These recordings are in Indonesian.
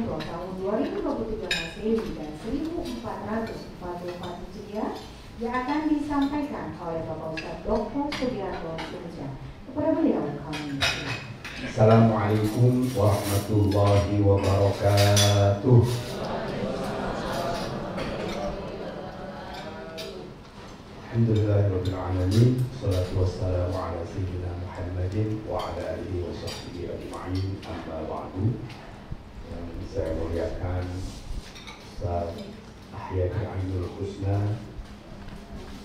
Umroh tahun 2023 Masehi dan 1444 Hijriah yang akan disampaikan oleh Bapak Ustadz Dr. Sugiarto Sunja. Kepada beliau kami Assalamualaikum warahmatullahi wabarakatuh. Alhamdulillahirabbil alamin. Shalatu wassalamu ala sayyidina Muhammadin wa ala alihi wa sahbihi ajma'in. Amma ba'du. Yang saya muliakan Ustaz Ahyadi Ainul Husna,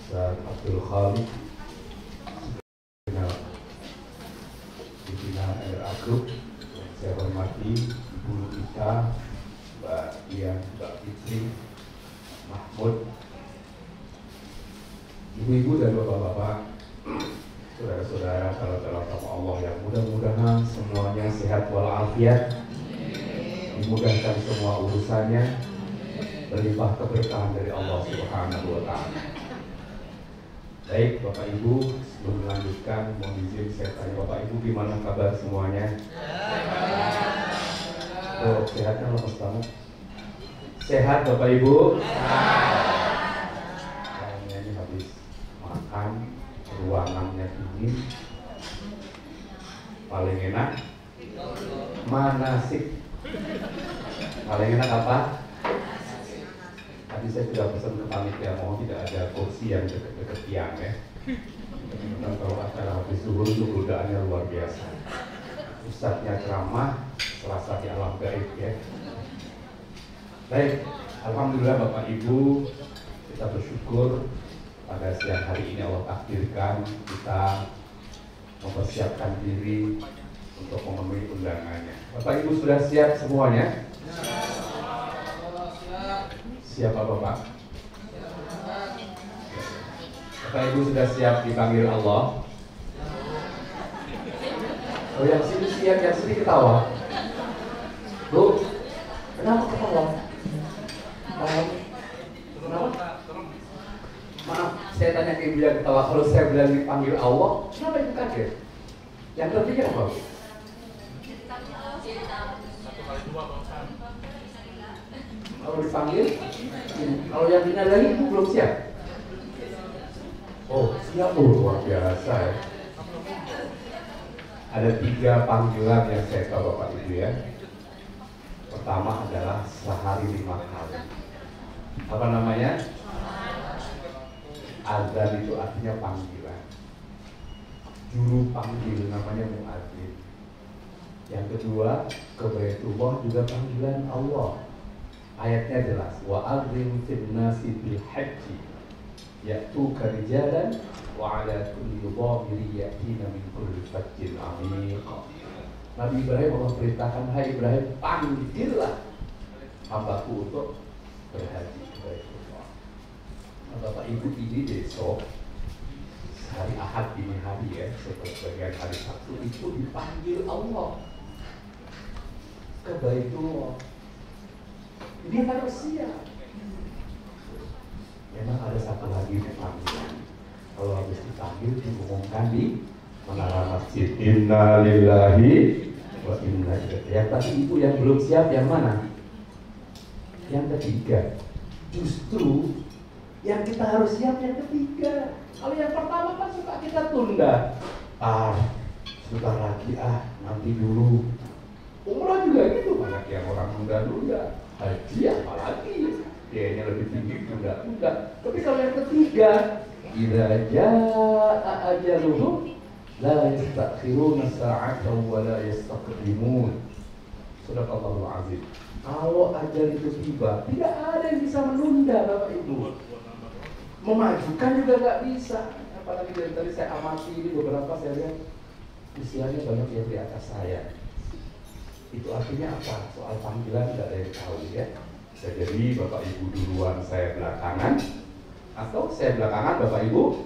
Ustaz Abdul Khaliq, pimpinan RA Group, yang saya hormati Ibu kita, Mbak Dian, Mbak Fitri, Mahmud, ibu-ibu dan bapak-bapak, saudara-saudara, kalau Allah yang mudah-mudahan semuanya sehat walafiat, dimudahkan semua urusannya, berlimpah keberkahan dari Allah Subhanahu wa Ta'ala. Baik, Bapak Ibu, sebelum melanjutkan, mohon izin saya tanya Bapak Ibu, gimana kabar semuanya? Oh, sehatnya lepas banget. Sehat Bapak Ibu? Kayaknya ini habis makan, ruangannya dingin. Paling enak manasik. Paling enak apa? Tadi saya sudah pesan ke panitia, mohon tidak ada kursi yang dekat-dekat tiang ya. Karena kalau acara habis zuhur itu godaannya luar biasa. Ustadznya ceramah, Selasa di alam gaib ya. Baik, alhamdulillah Bapak Ibu, kita bersyukur pada siang hari ini Allah takdirkan kita mempersiapkan diri untuk memenuhi undangannya. Bapak Ibu sudah siap semuanya? Siapa Bapak? Bapak Ibu sudah siap dipanggil Allah? Oh, yang sini siap, yang sini ketawa. Bu, kenapa ketawa? Kenapa? Maaf, saya tanya ke ibu yang ketawa. Kalau saya bilang dipanggil Allah, kenapa ibu kaget? Yang ketiga apa? Kalau dipanggil, kalau yang dinadai ibu belum siap. Oh, siap luar biasa ya. Ada 3 panggilan yang saya tahu Bapak Ibu ya. Pertama adalah sehari 5 kali. Apa namanya? Azan itu artinya panggilan. Juru panggil namanya muadzin. Yang kedua, ke Baitullah juga panggilan Allah. Ayatnya jelas, wa adzim fil nasi bil haji ya'tuka rijalan wa ala kulli dhamiri ya'tina min kulli fajjin amiq. Nabi Ibrahim Allah perintahkan, hai Ibrahim, panggillah hambaku untuk berhaji ke Baitullah. Nah, Bapak Ibu, ini besok hari Ahad dini hari ya, sebagian hari Sabtu itu dipanggil Allah ke Baitullah. Dia harus siap. Memang ada satu lagi panggilan. Kalau habis dipanggil diumumkan di menara masjid. Inna lillahi wa inna ilaihi. Yang tadi itu yang belum siap yang mana? Yang ketiga. Justru yang kita harus siap yang ketiga. Kalau yang pertama kan suka kita tunda. Sebentar lagi nanti dulu. Umrah juga gitu, banyak yang orang tunda-tunda. Haji apalagi biayanya lebih tinggi, tunda-tunda. Tapi kalau yang ketiga, idza jaa ajaluhum la yastakhiruna sa'atan wa la yastaqdimun. Sadaqallahul azim. Kalau ajal itu tiba, tidak ada yang bisa menunda Bapak Ibu. Memajukan juga nggak bisa. Apalagi dari tadi saya amati ini beberapa, saya lihat usianya banyak yang di atas saya. Itu artinya apa? Soal panggilan tidak ada yang tahu ya. Bisa jadi Bapak Ibu duluan, saya belakangan, atau saya belakangan Bapak Ibu.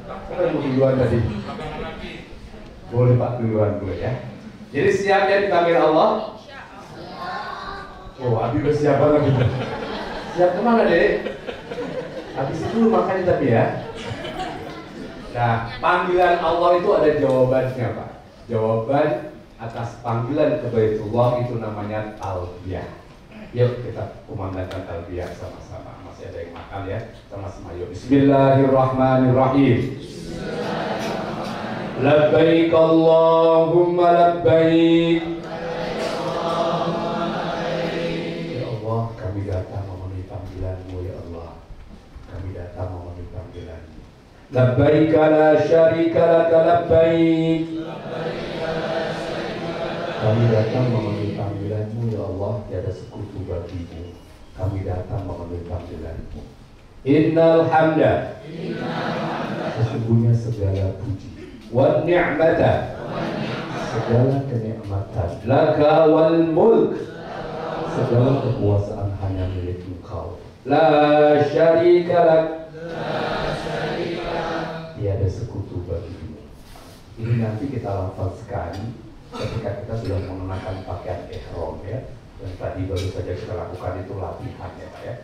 Siapa yang mau duluan tadi? Boleh Pak duluan dulu ya. Jadi siap ya dipanggil Allah? Oh, Abi bersiap banget. Siap kemana dek? Habis itu makanya tapi ya. Nah, panggilan Allah itu ada jawabannya Pak. Jawaban atas panggilan ke Baitullah itu namanya talbiyah. Yuk kita kumandangkan talbiyah sama-sama. Masih ada yang makan ya, sama-sama yuk. Bismillahirrahmanirrahim. Labbaik Allahumma labbaik. Ya Allah, kami datang memenuhi panggilan-Mu ya Allah. Kami datang memenuhi panggilan-Mu. Labbaik la syarika laka labbaik. Kami datang memenuhi panggilan-Mu ya Allah, tiada sekutu bagi-Mu. Kami datang memenuhi panggilan-Mu. Innal hamda, sesungguhnya segala puji, wa ni'mata, segala kenikmatan, laka wal mulk, segala kekuasaan hanya milik Engkau. La syarika lak, tiada sekutu bagi-Mu. Ini nanti kita lafazkan ketika kita sudah mengenakan pakaian ihram ya. Dan tadi baru saja kita lakukan itu latihan ya Pak ya.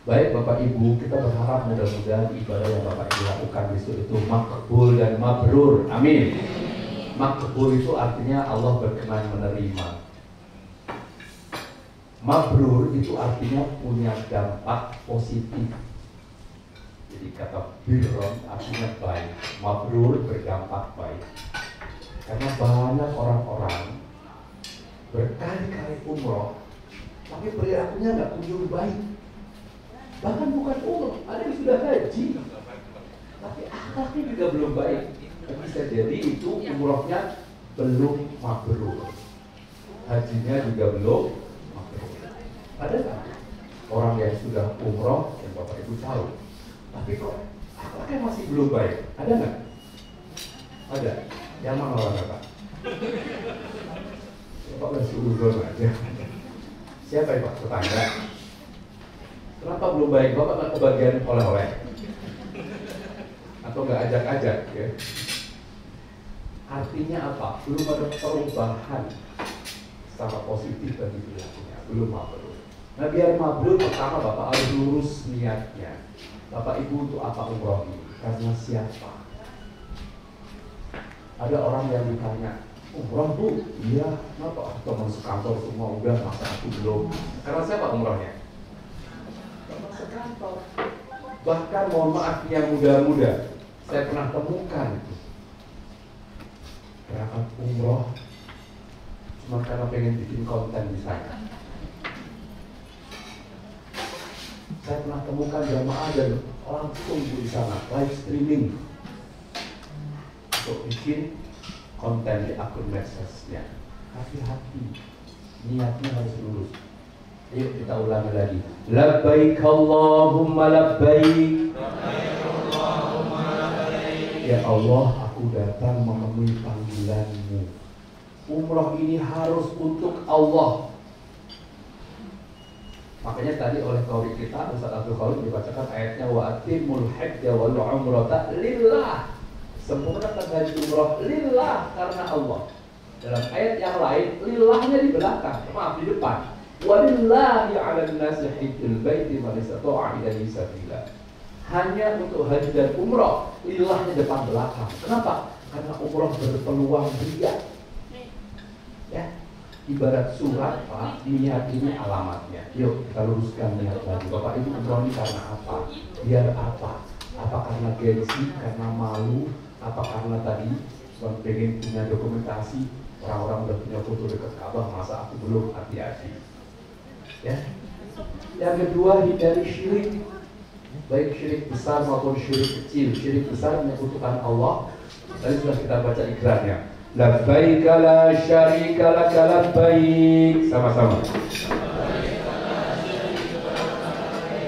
Baik Bapak Ibu, kita berharap mudah-mudahan ibadah yang Bapak Ibu lakukan besok itu makbul dan mabrur. Amin. Makbul itu artinya Allah berkenan menerima. Mabrur itu artinya punya dampak positif. Jadi kata birron artinya baik, mabrur berdampak baik. Karena banyak orang-orang berkali-kali umroh, tapi perilakunya nggak kunjung baik. Bahkan bukan umroh, ada yang sudah haji, tapi akhlaknya juga belum baik. Bisa jadi itu umrohnya belum mabrur, hajinya juga belum mabrur. Ada nggak orang yang sudah umroh yang Bapak Ibu tahu, tapi kok akhlaknya masih belum baik? Ada nggak? Ada. Yang mana orang Bapak? Bapak udah suudon aja. Siapa ya Pak? Tetangga. Kenapa belum baik? Bapak nggak kebagian oleh-oleh? Atau nggak ajak-ajak ya? Artinya apa? Belum ada perubahan secara positif bagi perilakunya. Belum mabrur. Nah biar mabrur, pertama Bapak harus lurus niatnya. Bapak Ibu untuk apa umroh ini? Karena siapa? Ada orang yang ditanya, umroh Bu? Iya. Kenapa? Teman sekantor semua udah, masa aku belum? Karena siapa umrohnya? Teman sekantor. Bahkan mohon maaf yang muda-muda, saya pernah temukan berangkat umroh cuma karena pengen bikin konten di sana. Saya pernah temukan jamaah dan langsung di sana live streaming untuk bikin konten di akun medsosnya. Hati-hati, niatnya harus lurus. Yuk kita ulangi lagi. Labbaik Allahumma labbaik. Ya Allah, aku datang memenuhi panggilan-Mu. Umroh ini harus untuk Allah. Makanya tadi oleh qauri kita Ustaz Abdul Khalid dibacakan ayatnya wa atimul hajja wal umrata lillah. Sempurnakan haji umroh lillah, karena Allah. Dalam ayat yang lain, lillahnya di belakang, maaf di depan. Walillahi 'alan nasi hajjul baiti man istata'a ilaihi sabila. Hanya untuk haji dan umroh, lillahnya depan belakang. Kenapa? Karena umroh berpeluang ria. Ya, ibarat surat Pak, niat ini alamatnya. Yuk kita luruskan niat lagi. Bapak Ibu umroh ini karena apa? Biar apa? Apa karena gengsi, karena malu? Apa karena tadi pengen punya dokumentasi, orang-orang udah punya foto dekat Ka'bah, masa aku belum? Hati-hati ya. Yang kedua, hindari syirik, baik syirik besar maupun syirik kecil. Syirik besar menyekutukan Allah, tadi sudah kita baca ikrannya. Labbaik la syarika laka labbaik. Sama-sama.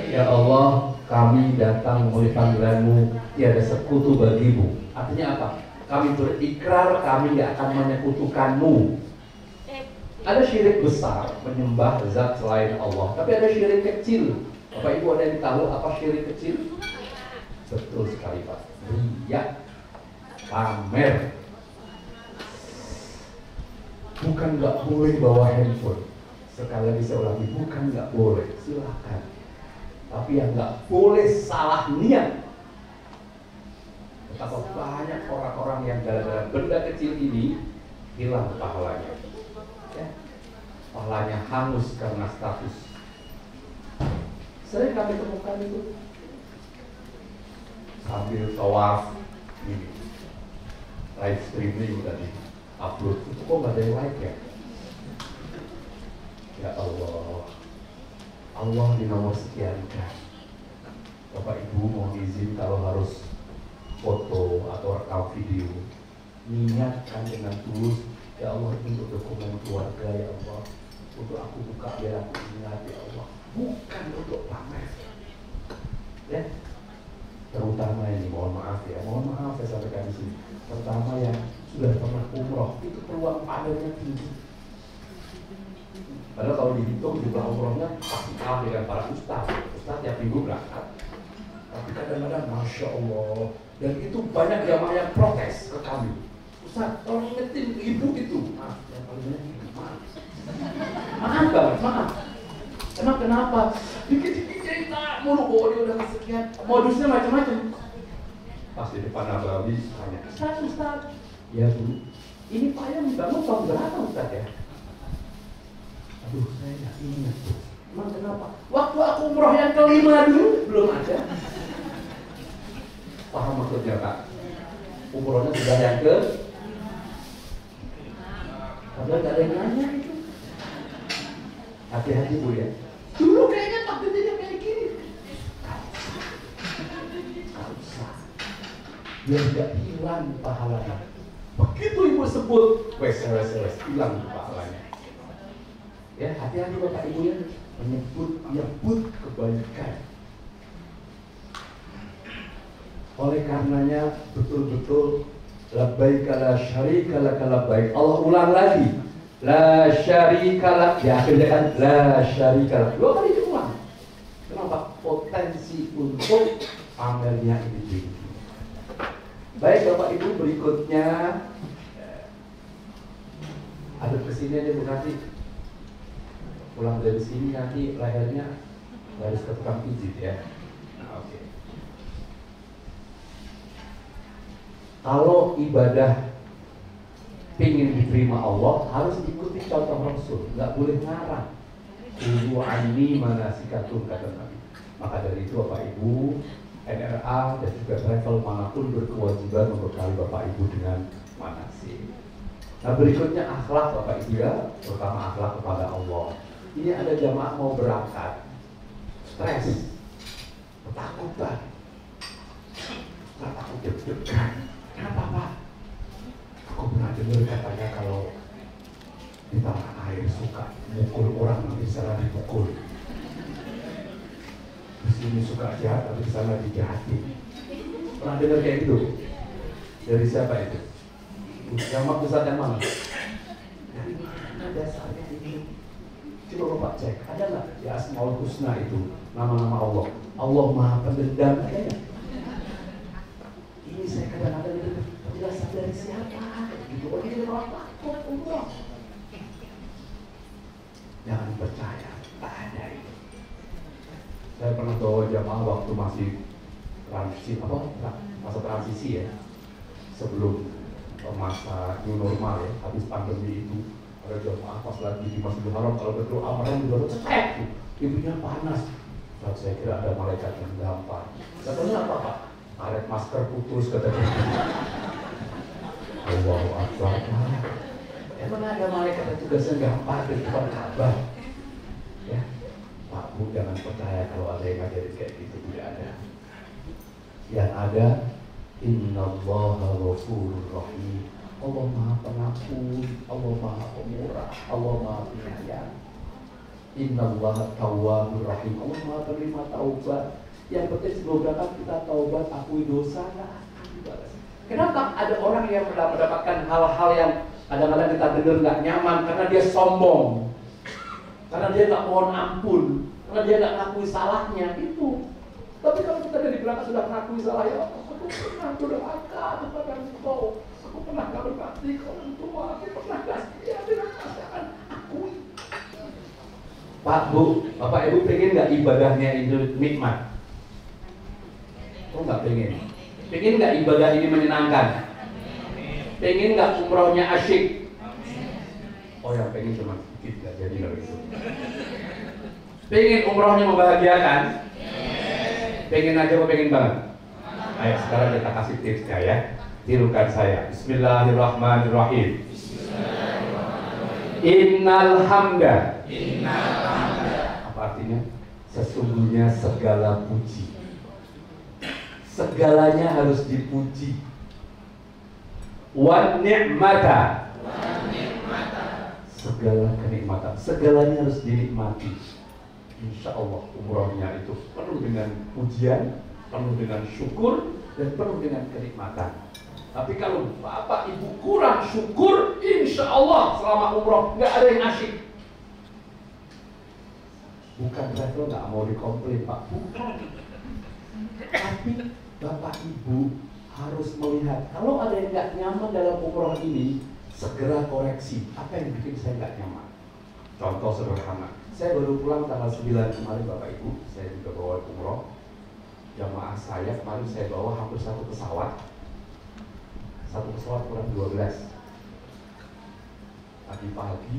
Ya Allah, kami datang memenuhi panggilan-Mu, tiada sekutu bagi-Mu. Artinya apa? Kami berikrar kami tidak akan menyekutukan-Mu. Ada syirik besar, menyembah zat selain Allah. Tapi ada syirik kecil. Bapak Ibu ada yang tahu apa syirik kecil? Betul sekali Pak. Riya, pamer. Bukan nggak boleh bawa handphone. Sekali lagi saya ulangi, bukan nggak boleh. Silakan. Tapi yang nggak boleh salah niat. Betapa banyak orang-orang yang gara-gara benda kecil ini hilang pahalanya. Ya. pahalanya hangus karena status. Sering kami temukan itu sambil tawaf ini, live streaming tadi upload itu kok nggak ada yang like ya? Ya Allah, Allah di nomor sekian kan. Bapak Ibu mau izin kalau harus foto atau rekam video, niatkan dengan tulus, ya Allah untuk dokumen keluarga, ya Allah, untuk aku buka biar aku ingat, ya Allah, bukan untuk pamer. Ya, terutama ini mohon maaf ya sampaikan di sini, terutama yang sudah pernah umroh itu peluang pamernya tinggi. Padahal kalau dihitung jumlah umrohnya pasti kalah dengan para ustaz yang minggu berangkat. Tapi kadang-kadang Masya Allah, dan itu banyak jamaah yang protes ke kami, Ustaz tolong ingetin ibu itu, maaf yang paling banyak ibu, maaf banget, maaf. Emang kenapa? Dikit-dikit cerita mulu bahwa dia udah kesekian, modusnya macam-macam. Pas di depan Nabawi tanya, Ustaz, ya Bu, ini payung dibangun tahun berapa Ustaz ya? Aduh, saya nggak ingat tuh. Emang kenapa? Waktu aku umroh yang kelima dulu belum ada. Paham maksudnya Pak? Umrohnya sudah yang ke, padahal nggak ada yang nanya itu. Hati-hati Bu ya. Dulu kayaknya takdirnya kayak gini. Nggak usah. Biar tidak hilang pahalanya. Begitu Ibu sebut, wes hilang pahalanya. Ya, hati-hati Bapak Ibu ya, menyebut kebaikan. Oleh karenanya betul-betul labbaika la syarika laka labbaik. Allah ulang lagi, la syarika lak, ya akhirnya kan la syarika lak. 2 kali diulang. Kenapa? Potensi untuk pamernya ini tinggi. Baik Bapak Ibu, berikutnya ada kesini aja Bu nanti. Pulang dari sini nanti lehernya harus ke tukang pijit ya. Nah, oke. Kalau ibadah pingin diterima Allah harus ikuti contoh Rasul, nggak boleh ngarang. Kudu anni manasikatum kata Nabi. Maka dari itu Bapak Ibu, NRA dan juga travel manapun berkewajiban membekali Bapak Ibu dengan manasik. Nah berikutnya akhlak Bapak Ibu ya, terutama akhlak kepada Allah. Ini ada jamaah mau berangkat, stres, ketakutan, takut deg-degan. Kenapa Pak? Aku pernah dengar katanya kalau di tanah air suka mukul orang, nanti sana dipukul. Di sini suka jahat, tapi di sana dijahatin. Pernah dengar kayak gitu? Dari siapa itu? Yang pusat yang mana? Dari mana dasarnya ini? Coba Bapak cek, ada nggak di Asmaul Husna itu nama-nama Allah? Allah Maha Pendendam, adanya? Ini saya kadang-kadang itu penjelasan dari siapa? Gitu, oh ini malah takut umroh. Jangan percaya, tak ada itu. Saya pernah bawa jamaah waktu masih masa transisi ya, sebelum masa new normal ya, habis pandemi itu. Ada jamaah pas lagi di Masjidil Haram, kalau betul amaran juga cek, ibunya panas. Saat saya kira ada malaikat yang gampang. Katanya apa Pak? Karet masker putus katanya. Allahu Akbar. Emang ada malaikat yang tugasnya gampang di depan Ka'bah? Ya, Pak Bu jangan percaya kalau ada yang ngajarin kayak gitu, tidak ada. Yang ada, Innallaha ghafurur rahim. Allah Maha Pengampun, Allah Maha Pemurah, Allah Maha Penyayang. Innallaha tawwabur rahim. Allah Maha penerima taubat. Yang penting sebelum berangkat kita taubat, akui dosa, akan dibalas. Kenapa ada orang yang mendapatkan hal-hal yang kadang-kadang kita dengar nggak nyaman karena dia sombong, karena dia nggak mohon ampun, karena dia nggak ngakui salahnya itu. Tapi kalau kita dari belakang sudah ngakui salah, ya aku pernah durhaka kepada engkau. Aku pernah gak berbakti ke orang tua, aku pernah gak setia dengan pasangan, akui. Pak Bu, Bapak Ibu pengen gak ibadahnya itu nikmat? Oh gak pengen? Pengen gak ibadah ini menyenangkan? Pengen gak umrohnya asyik? Oh yang pengen cuma sedikit, gak jadi kalau itu. Pengen umrohnya membahagiakan? Pengen aja apa pengen banget? Ayo sekarang kita kasih tipsnya ya. Tirukan saya. Bismillahirrahmanirrahim. Innal hamda. Apa artinya? Sesungguhnya segala puji. Segalanya harus dipuji. Wan ni'mata. Segala kenikmatan, segalanya harus dinikmati. Insya Allah umrohnya itu penuh dengan pujian, penuh dengan syukur, dan penuh dengan kenikmatan. Tapi kalau bapak ibu kurang syukur, insya Allah selama umroh nggak ada yang asyik. Bukan travel nggak mau dikomplain pak, bukan. Tapi bapak ibu harus melihat kalau ada yang nggak nyaman dalam umroh ini, segera koreksi apa yang bikin saya nggak nyaman. Contoh sederhana, saya baru pulang tanggal 9 kemarin bapak ibu, saya juga bawa umroh. Jamaah saya kemarin saya bawa hampir satu pesawat kurang 12. Pagi-pagi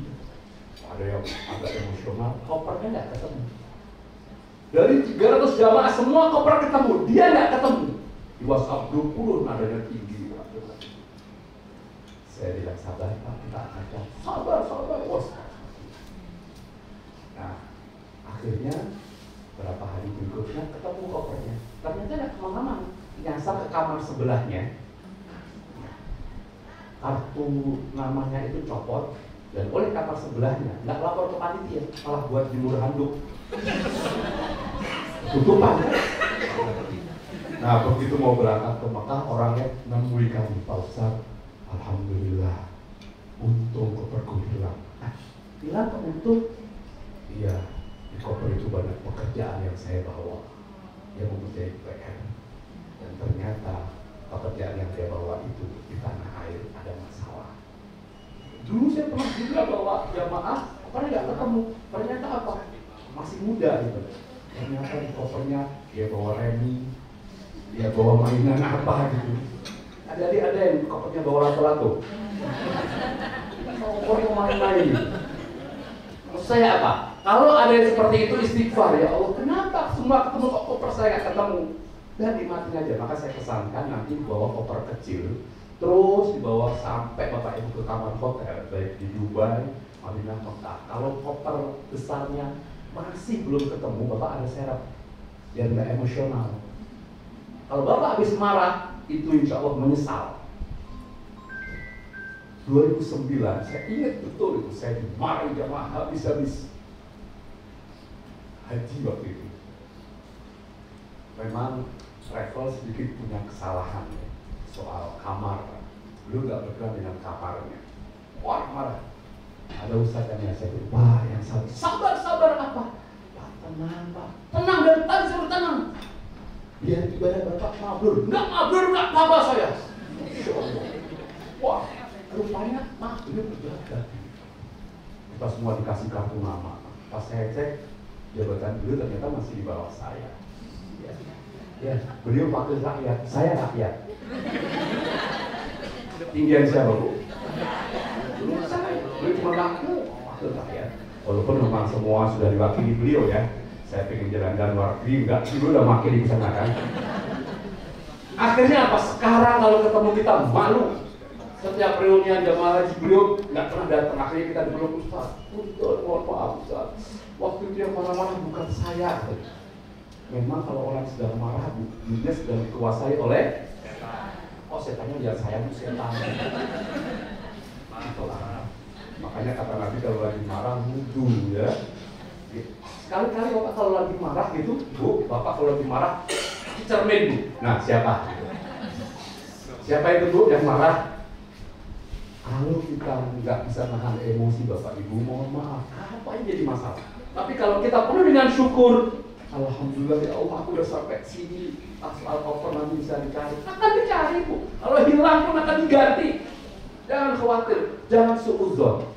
ada yang agak emosional, kopernya nggak ketemu. Dari 300 jamaah semua koper ketemu, dia nggak ketemu. Di WhatsApp 20 nadanya tinggi. Saya bilang sabar pak, kita akan sabar bos. Nah akhirnya berapa hari berikutnya ketemu kopernya, ternyata tidak kemana-mana, nyasar ke kamar sebelahnya. Kartu namanya itu copot, dan oleh kamar sebelahnya nggak lapor ke panitia, malah buat jemur handuk tutupan. Nah begitu mau berangkat ke Mekah, orangnya nemui kami, Pak Ustaz, alhamdulillah, untung koperku hilang. Hilang kok untung? Iya, di koper itu banyak pekerjaan yang saya bawa, yang mempunyai PR. Dan ternyata pekerjaan yang dia bawa itu di tanah air ada masalah. Dulu saya pernah juga bawa jamaah, karena nggak ketemu. Ternyata apa? Masih muda gitu. Ternyata di kopernya dia bawa remi, dia bawa mainan apa gitu. Ada yang kopernya bawa lato-lato. Kopernya main-main. Maksud saya apa? Kalau ada yang seperti itu istighfar, ya Allah, kenapa semua ketemu kok koper saya nggak ketemu? Dan dimatiin aja. Maka saya pesankan nanti bawa koper kecil, terus dibawa sampai bapak ibu ke kamar hotel, baik di Dubai, Madinah, Mekah. Kalau koper besarnya masih belum ketemu, bapak ada serap, biar nggak emosional. Kalau bapak habis marah, itu insya Allah menyesal. 2009, saya ingat betul itu, saya dimarahi jamaah habis-habis haji waktu itu. Memang travel sedikit punya kesalahan ya, soal kamar. Beliau nggak berkenan dengan kamarnya. Wah marah. Ada ustaznya saya bilang, wah yang sabar apa? Pak tenang pak, tenang dari tadi saya tenang. Biar ibadah bapak mabrur, nggak apa-apa saya. Wah, rupanya beliau berjaga. Kita semua dikasih kartu nama. Pas saya cek jabatan beliau ternyata masih di bawah saya. Ya, beliau wakil rakyat, saya rakyat. Tinggian siapa bu? Beliau saya, beliau cuma wakil rakyat. Walaupun memang semua sudah diwakili beliau ya. Saya pengen jalan-jalan luar negeri, enggak, dulu udah makin di sana kan. Akhirnya apa? Sekarang kalau ketemu kita malu. Setiap reunian jamaah haji beliau nggak pernah datang. Akhirnya kita dipeluk, Ustaz, mohon maaf Ustaz, waktu itu yang marah-marah bukan saya. Memang kalau orang sedang marah, dunia sedang dikuasai oleh setan. Oh setannya lihat saya itu setan. Makanya kata Nabi kalau lagi marah wudhu ya. Sekali-kali bapak kalau lagi marah gitu, bu, bapak kalau lagi marah cermin bu. Nah siapa? Siapa itu bu yang marah? Kalau kita nggak bisa nahan emosi bapak ibu, mohon maaf, apa yang jadi masalah? Tapi kalau kita penuh dengan syukur, alhamdulillah ya Allah, aku udah sampai sini, asal koper nanti bisa dicari, akan dicari bu. Kalau hilang pun akan diganti. Jangan khawatir, jangan suudzon.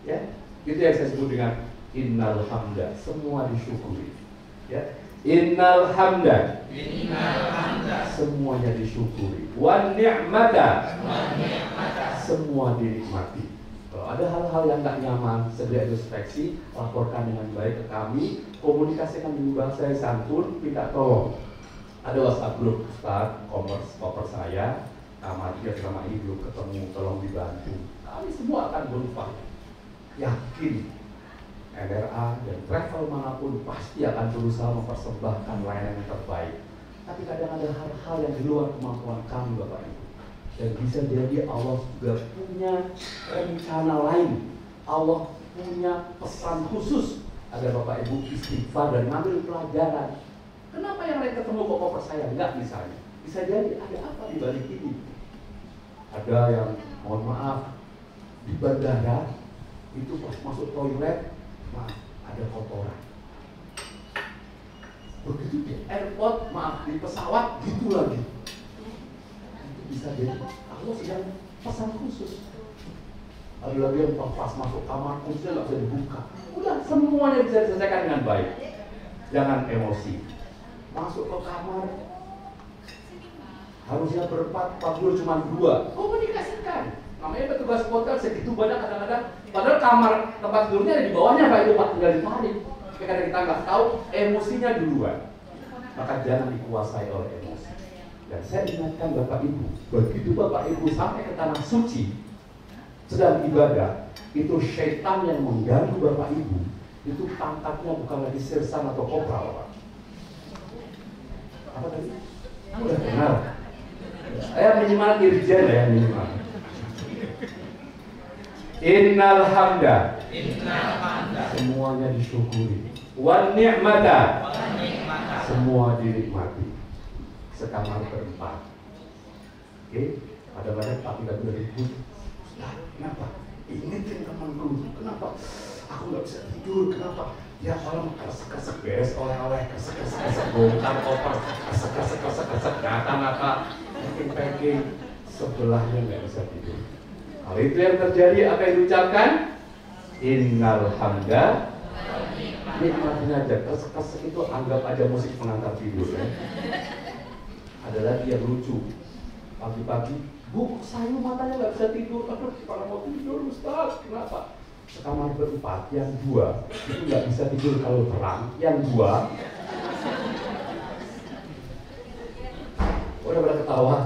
Ya, itu yang saya sebut dengan innal hamda, semua disyukuri. Ya, innal hamda, semuanya disyukuri. Wan ni'mata, semua dinikmati. Kalau ada hal-hal yang nggak nyaman, segera introspeksi, laporkan dengan baik ke kami, komunikasikan dengan bahasa yang santun, minta tolong. Ada WhatsApp grup Ustaz, koper saya, kamar dia selama ini belum ketemu, tolong dibantu. Kami semua akan berusaha. Yakin, NRA dan travel manapun pasti akan berusaha mempersembahkan layanan yang terbaik. Tapi kadang ada hal-hal yang di luar kemampuan kami, Bapak Ibu. Dan bisa jadi Allah juga punya rencana lain. Allah punya pesan khusus agar Bapak Ibu istighfar dan ngambil pelajaran. Kenapa yang lain ketemu kok koper saya enggak misalnya? Bisa jadi ada apa di balik ini? Ada yang mohon maaf di bandara itu pas masuk toilet, maaf ada kotoran. Begitu di airport, maaf di pesawat gitu lagi. Bisa jadi Allah sedang pesan khusus. Ada lagi yang pas masuk kamar kunci nggak bisa dibuka. Udah semuanya bisa diselesaikan dengan baik. Jangan emosi. Masuk ke kamar harusnya berempat, tidur cuma 2. Komunikasikan. Namanya petugas hotel segitu banyak kadang-kadang. Padahal kamar tempat tidurnya ada di bawahnya, Pak itu Pak tinggal ditarik. Tapi kadang kita nggak tahu emosinya duluan. Maka jangan dikuasai oleh emosi. Dan saya ingatkan Bapak Ibu, begitu Bapak Ibu sampai ke tanah suci sedang ibadah, itu syaitan yang mengganggu Bapak Ibu, itu pangkatnya bukan lagi sersan atau kopral, Pak. Apa tadi? Udah benar. Saya minimal irjen ya minimal. Innal hamda. Semuanya disyukuri. Wan ni'mata. Semua dinikmati. Sekamar berempat. Oke, kadang-kadang tapi nggak bisa ribut. Kenapa? Ingetin temanku. Kenapa? Aku nggak bisa tidur. Kenapa? Ya kalau kesek-kesek beres oleh-oleh, kesek-kesek bongkar koper, kesek-kesek ngata-ngata, packing sebelahnya nggak bisa tidur. Kalau itu yang terjadi, apa yang diucapkan? Innal hamda. Nikmatin aja, kesek-kesek itu anggap aja musik pengantar tidur ya. Ada lagi yang lucu, pagi-pagi, Bu, saya matanya nggak bisa tidur, aduh kalau mau tidur Ustaz, kenapa? Sekamar berempat, yang 2 itu nggak bisa tidur kalau terang, yang 2 udah pada ketawa,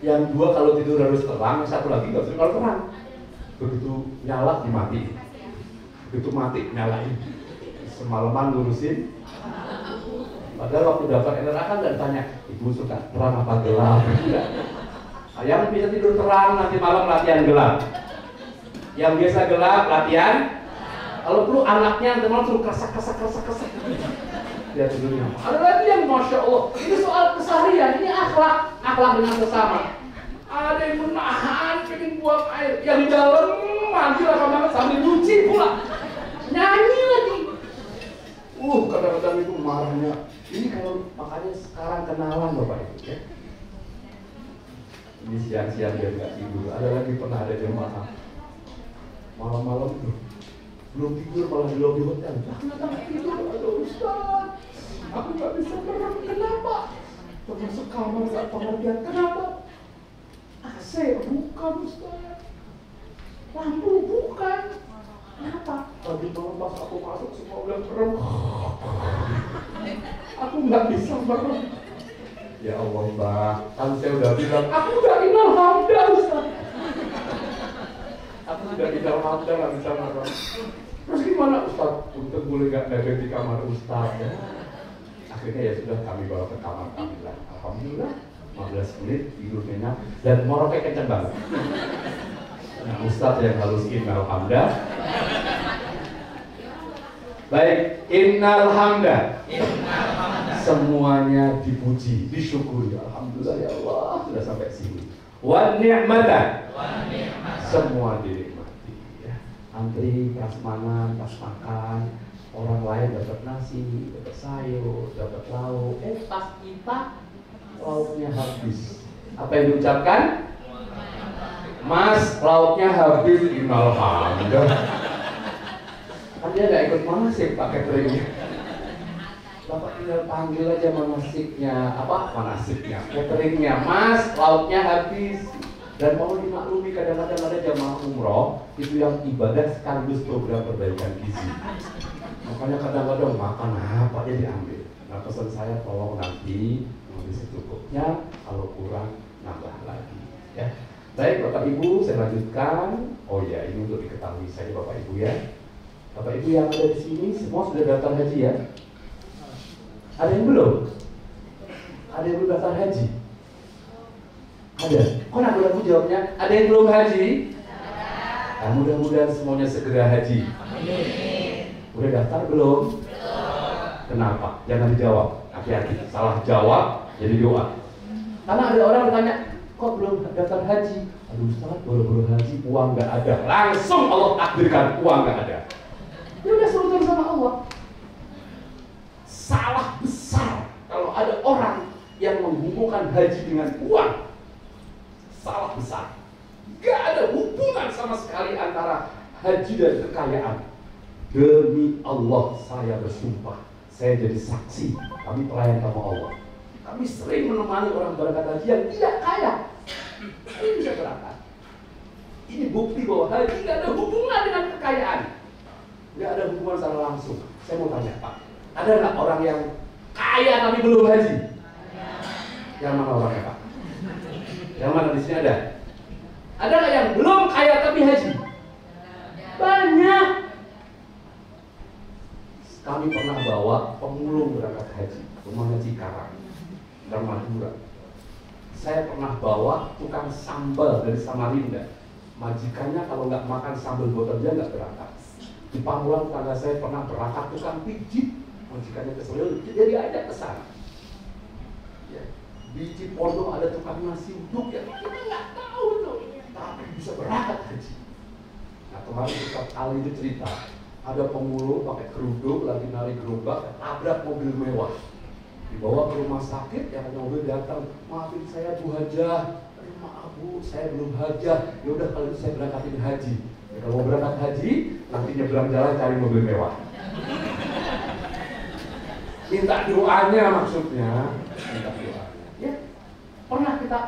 yang 2 kalau tidur harus terang, yang 1 lagi nggak bisa kalau terang. Begitu nyala dimatiin, begitu mati nyalain. Semalaman ngurusin. Padahal waktu daftar NRA kan nggak ditanya, Ibu suka terang apa gelap? Yang bisa tidur terang nanti malam latihan gelap. Yang biasa gelap latihan. Kalau perlu anaknya nanti malam suruh kesak. Dia tidurnya. Ada lagi yang masya Allah. Ini soal keseharian. Ini akhlak dengan sesama. Ada yang menahan pengen buang air. Yang di dalam mandi lama banget sambil nyuci pula. Nyanyi lagi. Kadang-kadang itu marahnya. Ini kalau makanya sekarang kenalan Bapak Ibu ya. Ini siang-siang dia nggak tidur. Ada lagi pernah ada jemaah malam-malam itu belum tidur malah di lobi hotel. Kenapa nggak tidur? Aduh Ustaz, aku nggak bisa merem. Kenapa? Termasuk kamar nggak pengertian. Kenapa? AC bukan Ustaz, lampu bukan. Kenapa? Tadi malam pas aku masuk semua udah merem. Aku nggak bisa merem. Ya Allah Mbak, kan saya udah bilang, aku udah innal hamda Ustaz. Aku sudah innal hamda nggak bisa marah. Terus gimana Ustaz? Untuk boleh nggak dagang di kamar Ustaz ya? Akhirnya ya sudah kami bawa ke kamar kami lah. Alhamdulillah 15 menit tidur nyenyak dan moroknya kenceng banget. Nah Ustaz yang harus innal hamda. Baik, innal hamda. Semuanya dipuji, disyukuri. Alhamdulillah ya Allah sudah sampai sini. Wan ni'mata. Semua dinikmati ya. Antri prasmanan, pas makan, orang lain dapat nasi, dapat sayur, dapat lauk. Pas kita lauknya habis. Apa yang diucapkan? Mas, lauknya habis. Innal hamda. Kan dia nggak ikut manasik pakai keringnya. Bapak tinggal panggil aja manasiknya, cateringnya, Mas, lauknya habis. Dan mau dimaklumi kadang-kadang ada jamaah umroh itu yang ibadah sekaligus program perbaikan gizi. Makanya kadang-kadang makan apa aja diambil. Nah pesan saya tolong nanti mengambil secukupnya, kalau kurang nambah lagi. Ya. Baik Bapak Ibu, saya lanjutkan. Oh ya, ini untuk diketahui saja Bapak Ibu ya. Bapak Ibu yang ada di sini semua sudah daftar haji ya? Ada yang belum? Ada yang belum daftar haji? Ada. Kok aku jawabnya? Ada yang belum haji? Nah, mudah-mudahan semuanya segera haji. Udah daftar belum? Kenapa? Jangan dijawab. Hati-hati. Salah jawab jadi doa. Karena ada orang bertanya, kok belum daftar haji? Aduh Ustaz, baru haji, uang nggak ada. Langsung Allah takdirkan uang nggak ada. Ya udah solusi sama Allah. Salah besar kalau ada orang yang menghubungkan haji dengan uang. Salah besar. Gak ada hubungan sama sekali antara haji dan kekayaan. Demi Allah saya bersumpah, saya jadi saksi, kami pelayan sama Allah. Kami sering menemani orang berangkat haji yang tidak kaya. Ini bisa berangkat. Ini bukti bahwa haji gak ada hubungan dengan kekayaan. Gak ada hubungan secara langsung. Saya mau tanya Pak, ada nggak orang yang kaya tapi belum haji? Yang mana orangnya Pak? Yang mana di sini ada? Ada nggak yang belum kaya tapi haji? Banyak. Kami pernah bawa pemulung berangkat haji, rumah haji Karang, dan Madura. Saya pernah bawa tukang sambal dari Samarinda. Majikannya kalau nggak makan sambal botol dia nggak berangkat. Di Pamulang tetangga saya pernah berangkat tukang pijit. Majikannya kesel, dia diajak ke sana. Ya. Di Cipondo ada tukang nasi uduk ya, kita nggak tahu loh, tapi bisa berangkat haji. Nah kemarin Ustaz Ali itu cerita, ada pemulung pakai kerudung lagi narik gerobak, tabrak mobil mewah, dibawa ke rumah sakit, yang mobil datang, maafin saya Bu Hajah, maaf Bu, saya belum hajah, ya udah kalau itu saya berangkatin haji. Ya, kalau mau berangkat haji, nanti nyebrang jalan cari mobil mewah. Minta doanya maksudnya, minta doanya. Ya, pernah kita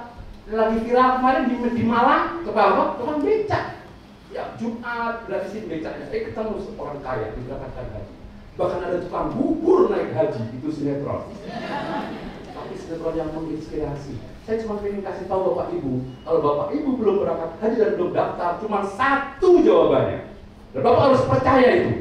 lagi viral kemarin di Malang, ke bawah, tukang becak. Ya, Jumat, berarti sih becaknya. Ketemu seorang kaya, diberangkatkan haji. Bahkan ada tukang bubur naik haji, itu sinetron. Tapi sinetron yang menginspirasi. Saya cuma ingin kasih tahu Bapak Ibu, kalau Bapak Ibu belum berangkat haji dan belum daftar, cuma satu jawabannya. Dan Bapak harus percaya itu.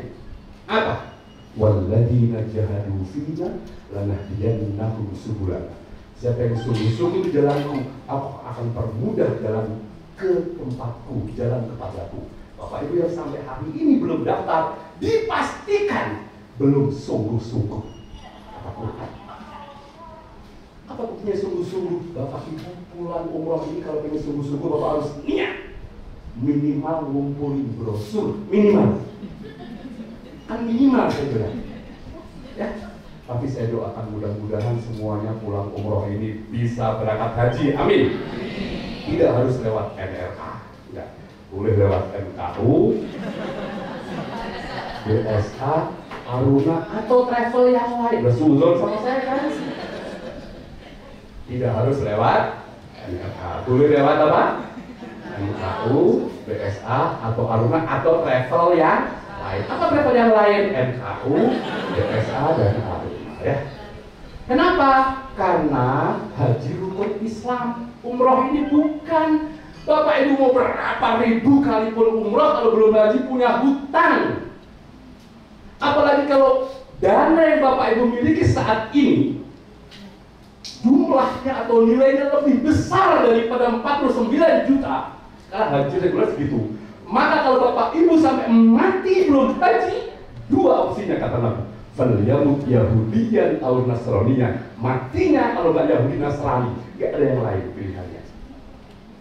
Apa? Walladzina jahadu fina lanahdiyannahum subulana. Siapa yang sungguh-sungguh di jalanku, aku akan permudah jalan ke tempatku, jalan kepadaku. Bapak Ibu yang sampai hari ini belum daftar, dipastikan belum sungguh-sungguh. Apa buktinya sungguh-sungguh? Bapak Ibu pulang umroh ini kalau ingin sungguh-sungguh, Bapak harus niat minimal ngumpulin brosur, minimal. Kan minimal saya bilang. Ya. Tapi saya doakan mudah-mudahan semuanya pulang umroh ini bisa berangkat haji. Amin. Tidak harus lewat NRA, enggak. Boleh lewat MKU, BSA, Aruna, atau travel yang lain. Bersuzon sama saya kan? Tidak harus lewat NRA. Boleh lewat apa? MKU, BSA, atau Aruna, atau travel yang lain. Apa travel yang lain? MKU, BSA, dan Aruna. Ya. Kenapa? Karena haji rukun Islam. Umroh ini bukan Bapak Ibu mau berapa ribu kali pun umroh, kalau belum haji punya hutang. Apalagi kalau dana yang Bapak Ibu miliki saat ini jumlahnya atau nilainya lebih besar daripada 49 juta. Karena haji reguler segitu. Maka kalau Bapak Ibu sampai mati belum haji, dua opsinya kata Nabi. Falyamut Yahudiyan atau Nasraniyan. Matinya kalau nggak Yahudi Nasrani, nggak ada yang lain pilihannya.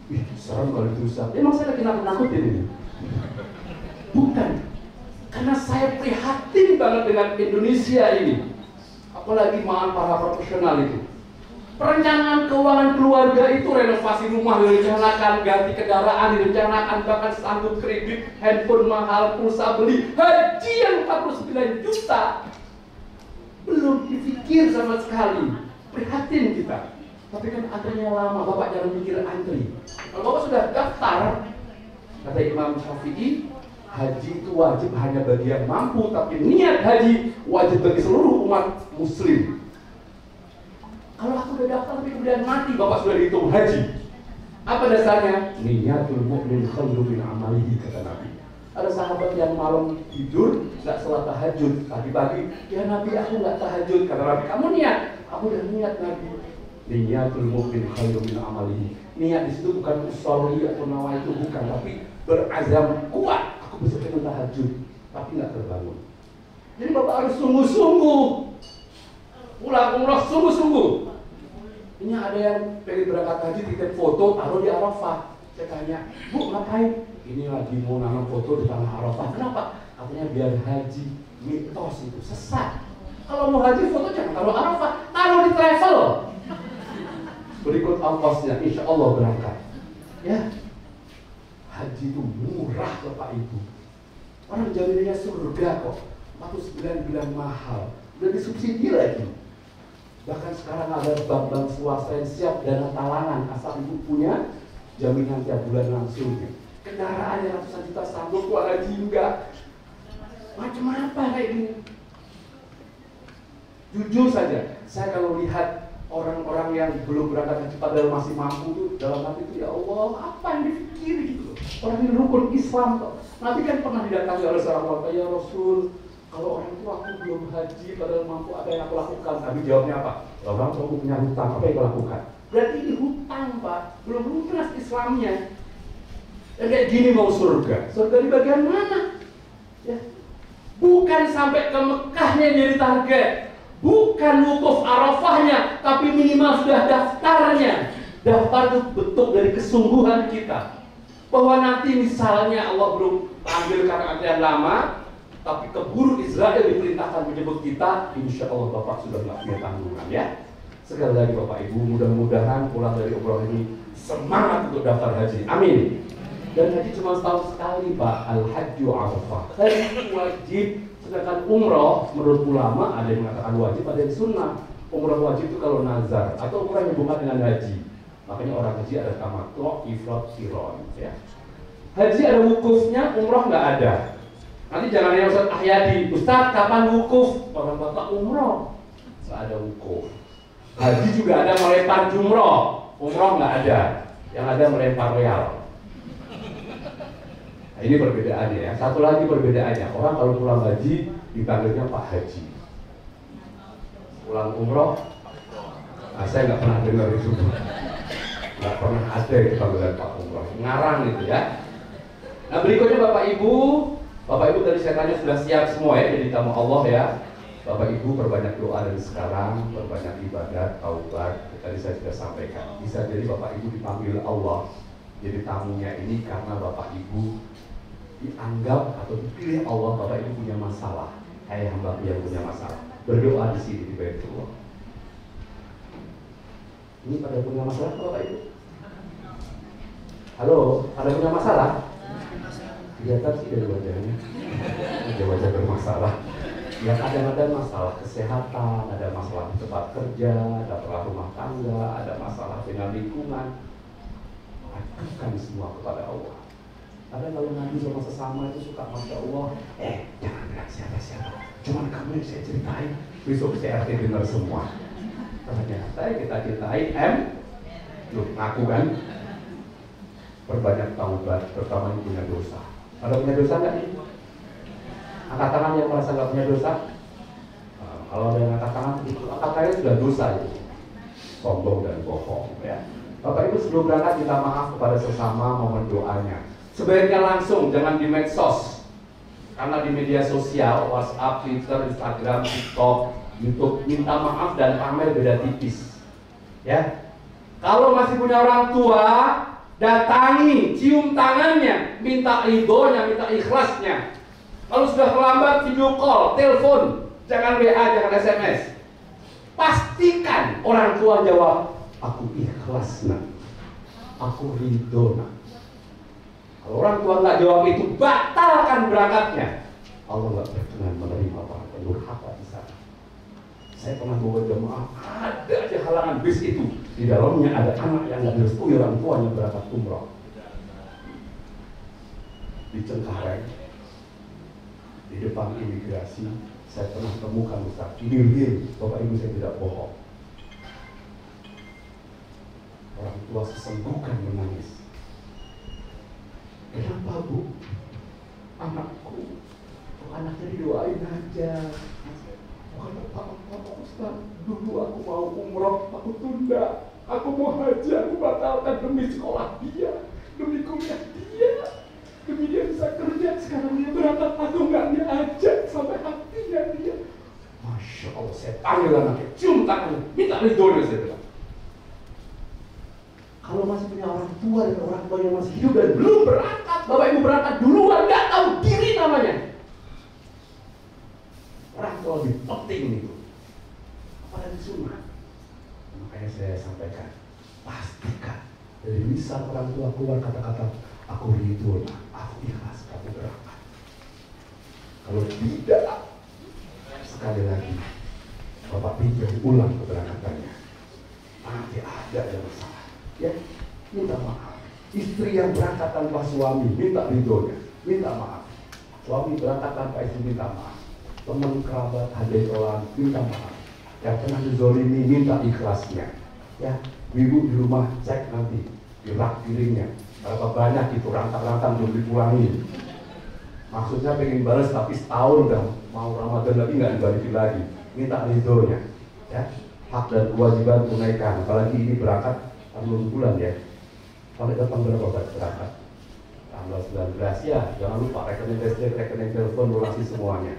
Ih, serem kalau itu Ustaz. Emang saya lagi nakut-nakutin ini? Bukan. Karena saya prihatin banget dengan Indonesia ini. Apalagi maaf para profesional itu. Perencanaan keuangan keluarga itu renovasi rumah direncanakan, ganti kendaraan direncanakan, bahkan sanggup kredit, handphone mahal, pulsa beli, haji yang 49 juta belum dipikir sama sekali. Prihatin kita. Tapi kan antrinya lama, Bapak jangan mikir antri. Kalau Bapak sudah daftar, kata Imam Syafi'i, haji itu wajib hanya bagi yang mampu, tapi niat haji wajib bagi seluruh umat muslim. Kalau aku udah daftar tapi kemudian mati, Bapak sudah dihitung haji. Apa dasarnya? Niyatul mu'min khairu min amalihi, kata Nabi. Ada sahabat yang malam tidur nggak sholat tahajud, pagi-pagi, ya Nabi aku nggak tahajud, kata Nabi, kamu niat, aku udah niat Nabi. Niyatul mu'min khairu min amalihi. Niat di situ bukan usolli atau nawa itu bukan, tapi berazam kuat. Aku besok ingin tahajud, tapi nggak terbangun. Jadi Bapak harus sungguh-sungguh, pulang umrah sungguh-sungguh. Ini ada yang pengen berangkat haji, titip foto, taruh di Arafah. Saya tanya, Bu ngapain? Ini lagi mau nanam foto di tanah Arafah. Kenapa? Katanya biar haji, mitos itu sesat. Kalau mau haji foto jangan taruh Arafah, taruh di travel. Berikut ongkosnya, insya Allah berangkat. Ya, haji itu murah Bapak Ibu. Orang jaminannya surga kok. 49 bilang mahal, udah disubsidi lagi. Bahkan sekarang ada bank-bank swasta yang siap dana talangan asal ibu punya jaminan tiap bulan langsung. Kendaraan yang ratusan juta sanggup keluar haji enggak. Macam apa kayak gini? Jujur saja, saya kalau lihat orang-orang yang belum berangkat haji padahal masih mampu tuh, dalam hati itu, ya Allah, apa yang dipikir gitu loh. Orang ini rukun Islam kok. Nanti kan pernah didatangi oleh seorang wanita, ya Rasul, kalau orang tua aku belum haji padahal mampu, apa yang aku lakukan? Nabi jawabnya apa? Kalau orang tua aku punya hutang, apa yang aku lakukan? Berarti ini hutang Pak, belum lunas Islamnya. Dan kayak gini mau surga. Surga di bagian mana? Ya. Bukan sampai ke Mekahnya jadi target, bukan wukuf Arafahnya, tapi minimal sudah daftarnya. Daftar itu bentuk dari kesungguhan kita. Bahwa nanti misalnya Allah belum ambil karena antrian lama, tapi keburu Israel diperintahkan menjemput kita, insya Allah Bapak sudah nggak punya tanggungan ya. Sekali lagi Bapak Ibu, mudah-mudahan pulang dari umroh ini semangat untuk daftar haji. Amin. Dan haji cuma setahun sekali Pak, al-hajju arafah. Haji wajib, sedangkan umroh menurut ulama ada yang mengatakan wajib, ada yang sunnah. Umroh wajib itu kalau nazar atau umroh yang hubungan dengan haji. Makanya orang haji ada tamattu, ifrad, qiran ya. Haji ada wukufnya, umroh nggak ada. Nanti jangan yang Ustaz Ahyadi, Ustaz kapan wukuf? Orang Bapak umroh, nggak ada wukuf. Haji juga ada melempar jumroh, umroh nggak ada. Yang ada melempar real. Nah, ini perbedaannya ya. Satu lagi perbedaannya, orang kalau pulang haji dipanggilnya Pak Haji. Pulang umroh, nah, saya nggak pernah dengar itu. Nggak pernah ada yang panggilan Pak Umroh. Ngarang itu ya. Nah berikutnya Bapak Ibu tadi saya tanya sudah siap semua ya jadi tamu Allah ya. Bapak Ibu perbanyak doa dari sekarang, perbanyak ibadat, taubat. Tadi saya sudah sampaikan. Bisa jadi Bapak Ibu dipanggil Allah jadi tamunya ini karena Bapak Ibu dianggap atau dipilih Allah. Bapak Ibu punya masalah. Hai hamba yang punya masalah, berdoa di sini di Baitullah. Ini pada punya masalah Bapak Ibu? Halo, ada punya masalah? Kelihatan sih dari wajahnya. Wajah-wajah bermasalah. Ya kadang-kadang masalah kesehatan, ada masalah di tempat kerja, ada masalah rumah tangga, ada masalah dengan lingkungan. Ajukan semua kepada Allah. Karena kalau ngaji sama sesama itu suka Masya Allah, jangan bilang siapa-siapa, cuman kamu yang saya ceritain, besok saya dengar semua. Ternyata kita cintai loh ngaku kan? Perbanyak taubat, pertama yang punya dosa. Ada punya dosa nggak nih? Angkat tangan yang merasa nggak punya dosa. Kalau ada yang angkat tangan, itu angkat tangan sudah dosa itu. Sombong dan bohong ya. Bapak Ibu sebelum berangkat minta maaf kepada sesama momen doanya. Sebaiknya langsung, jangan di medsos. Karena di media sosial, WhatsApp, Twitter, Instagram, TikTok, YouTube, minta maaf dan pamer beda tipis. Ya. Kalau masih punya orang tua, datangi, cium tangannya, minta ridhonya, minta ikhlasnya. Kalau sudah terlambat, video call, telepon, jangan WA, jangan SMS. Pastikan orang tua jawab, aku ikhlas nak, aku ridho nak. Kalau orang tua nggak jawab itu, batalkan berangkatnya. Allah nggak berkenan menerima para pendurhaka di sana. Saya pernah bawa jemaah, ada aja halangan bis itu. Di dalamnya ada anak yang nggak direstui orang tuanya berangkat umroh. Di Cengkareng, di depan imigrasi, saya pernah temukan Ustaz, real, Bapak Ibu, saya tidak bohong. Orang tua sesenggukan menangis. Kenapa, Bu? Anakku, anaknya didoain aja. Bukan apa-apa, Ustaz. Dulu aku mau umroh, aku tunda. Aku mau haji, aku batalkan demi sekolah dia, demi kuliah dia, demi dia bisa kerja. Sekarang dia berangkat, aku nggak diajak sampai hatinya dia. Masya Allah, saya panggil anaknya, cium tangannya, minta ridhonya, saya bilang. Kalau masih punya orang tua dan orang tua yang masih hidup dan belum berangkat, Bapak Ibu berangkat duluan, nggak tahu diri namanya. Orang tua lebih penting itu, apalagi sunnah. Makanya saya sampaikan, pastikan dari lisan orang tua keluar kata-kata, aku ridho, aku ikhlas kamu berangkat. Kalau tidak, sekali lagi Bapak pinjam ulang keberangkatannya, nanti ada yang salah. Ya, minta maaf. Istri yang berangkat tanpa suami, minta ridhonya, minta maaf. Suami berangkat tanpa istri, minta maaf. Teman kerabat hadai tolak, minta maaf. Yang pernah dizolimi, minta ikhlasnya. Ya, ibu di rumah cek nanti di rak piringnya berapa banyak itu rantang-rantang belum dipulangi. Maksudnya pengen balas tapi setahun udah mau Ramadan lagi nggak dibalikin lagi. Minta ridhonya. Ya, hak dan kewajiban tunaikan. Apalagi ini berangkat tanggal bulan ya. Sampai datang berapa berangkat? Tanggal 19 ya. Jangan lupa rekening listrik, rekening telepon, lunasi semuanya.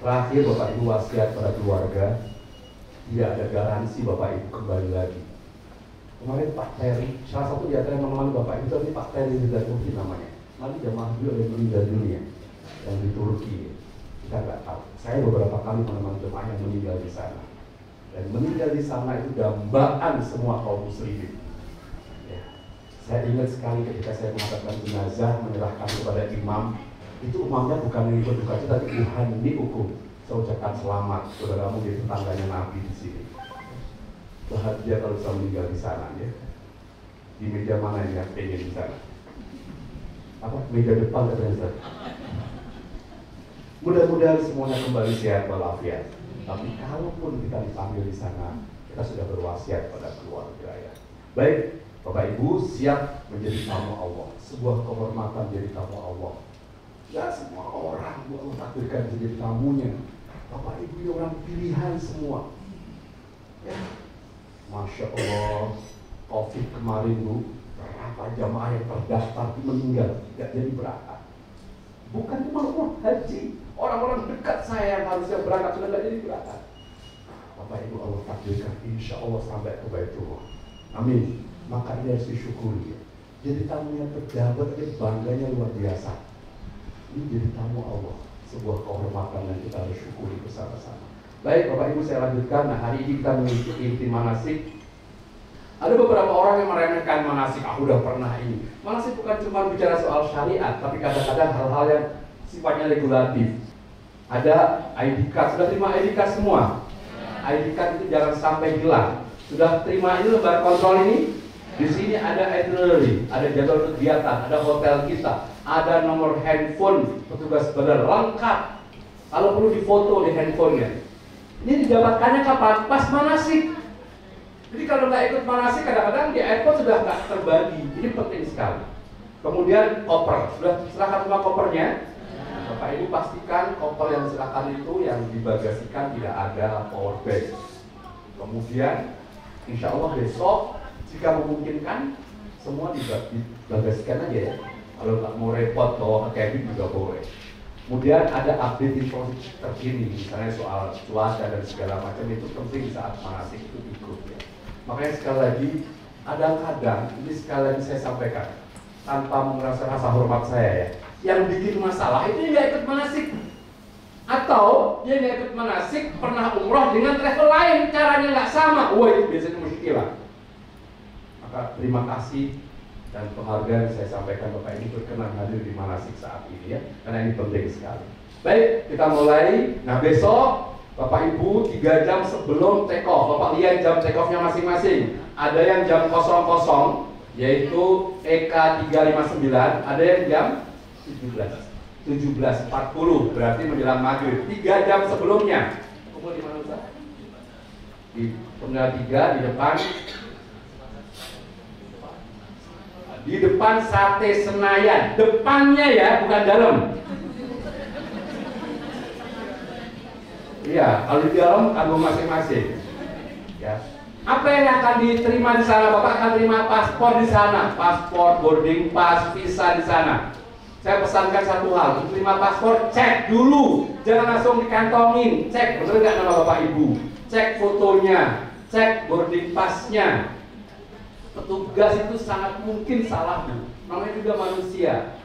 Terakhir Bapak Ibu wasiat pada keluarga, tidak ada garansi Bapak Ibu kembali lagi. Kemarin Pak Terry, salah satu di antara teman-teman Bapak Ibu tadi Pak Terry dari Turki namanya. Nanti jamaah beliau ada meninggal dunia yang di Turki. Kita nggak tahu. Saya beberapa kali teman-teman jemaah yang meninggal di sana. Dan meninggal di sana itu dambaan semua kaum muslimin. Ya. Saya ingat sekali ketika saya mengatakan jenazah menyerahkan kepada imam. Itu umumnya bukan yang ikut duka cita, tapi Tuhan dihukum. Saya ucapkan selamat, saudaramu jadi tetangganya Nabi di sini. Bahagia kalau bisa meninggal di sana ya. Di meja mana yang pengen di sana? Apa? Meja depan katanya. Mudah-mudahan semuanya kembali sehat walafiat. Tapi kalaupun kita dipanggil di sana, kita sudah berwasiat pada keluarga ya. Baik, Bapak Ibu siap menjadi tamu Allah. Sebuah kehormatan jadi tamu Allah. Ya semua orang Bu Allah takdirkan menjadi tamunya. Bapak Ibu ini orang pilihan semua. Ya, Masya Allah. Covid kemarin Bu, berapa jamaah yang terdaftar meninggal tidak jadi berangkat. Bukan cuma umroh haji, orang-orang dekat saya yang harusnya berangkat sudah tidak jadi berangkat. Bapak Ibu Allah takdirkan, insya Allah sampai ke Baitullah. Amin. Maka ini harus disyukuri. Jadi tamunya pejabat, bangganya luar biasa. Ini jadi tamu Allah, sebuah kehormatan yang kita harus syukuri bersama-sama. Baik Bapak Ibu, saya lanjutkan. Nah, hari ini kita mengikuti inti manasik. Ada beberapa orang yang meremehkan manasik. Aku udah pernah ini. Manasik bukan cuma bicara soal syariat, tapi kadang-kadang hal-hal yang sifatnya regulatif. Ada ID card, sudah terima ID card semua? ID card itu jangan sampai hilang. Sudah terima ini lembar kontrol ini? Di sini ada itinerary, ada jadwal kegiatan, ada hotel kita, ada nomor handphone petugas bandara lengkap. Kalau perlu difoto di handphonenya. Ini didapatkannya kapan? Pas manasik. Jadi kalau nggak ikut manasik, kadang-kadang di airport sudah nggak terbagi. Ini penting sekali. Kemudian koper, sudah serahkan semua kopernya. Bapak Ibu pastikan koper yang diserahkan itu yang dibagasikan tidak ada power bank. Kemudian, insya Allah besok jika memungkinkan semua dibagasikan aja ya. Kalau nggak mau repot bawa ke cabin juga boleh. Kemudian ada update informasi terkini, misalnya soal cuaca dan segala macam, itu penting saat manasik itu ikut ya. Makanya sekali lagi, kadang-kadang ini sekali lagi saya sampaikan tanpa merasa rasa hormat saya ya, yang bikin masalah itu nggak ikut manasik, atau dia nggak ikut manasik pernah umroh dengan travel lain, caranya nggak sama. Wah, itu biasanya muskilah. Maka terima kasih dan penghargaan saya sampaikan Bapak ini berkenan hadir di manasik saat ini ya, karena ini penting sekali. Baik, kita mulai. Nah, besok Bapak Ibu 3 jam sebelum take off. Bapak lihat jam take off-nya masing-masing. Ada yang jam 00 yaitu EK 359, ada yang jam 17.40 berarti menjelang maghrib. 3 jam sebelumnya. Kumpul di mana Ustaz? Di Terminal 3 di depan Sate Senayan. Depannya ya, bukan dalam. Iya, kalau di dalam kagum masing-masing. Ya. Apa yang akan diterima di sana? Bapak akan terima paspor di sana, paspor, boarding pass, visa di sana. Saya pesankan satu hal, untuk terima paspor cek dulu, jangan langsung dikantongin. Cek benar nggak nama Bapak Ibu, cek fotonya, cek boarding passnya. Petugas itu sangat mungkin salah, Bu. Namanya juga manusia.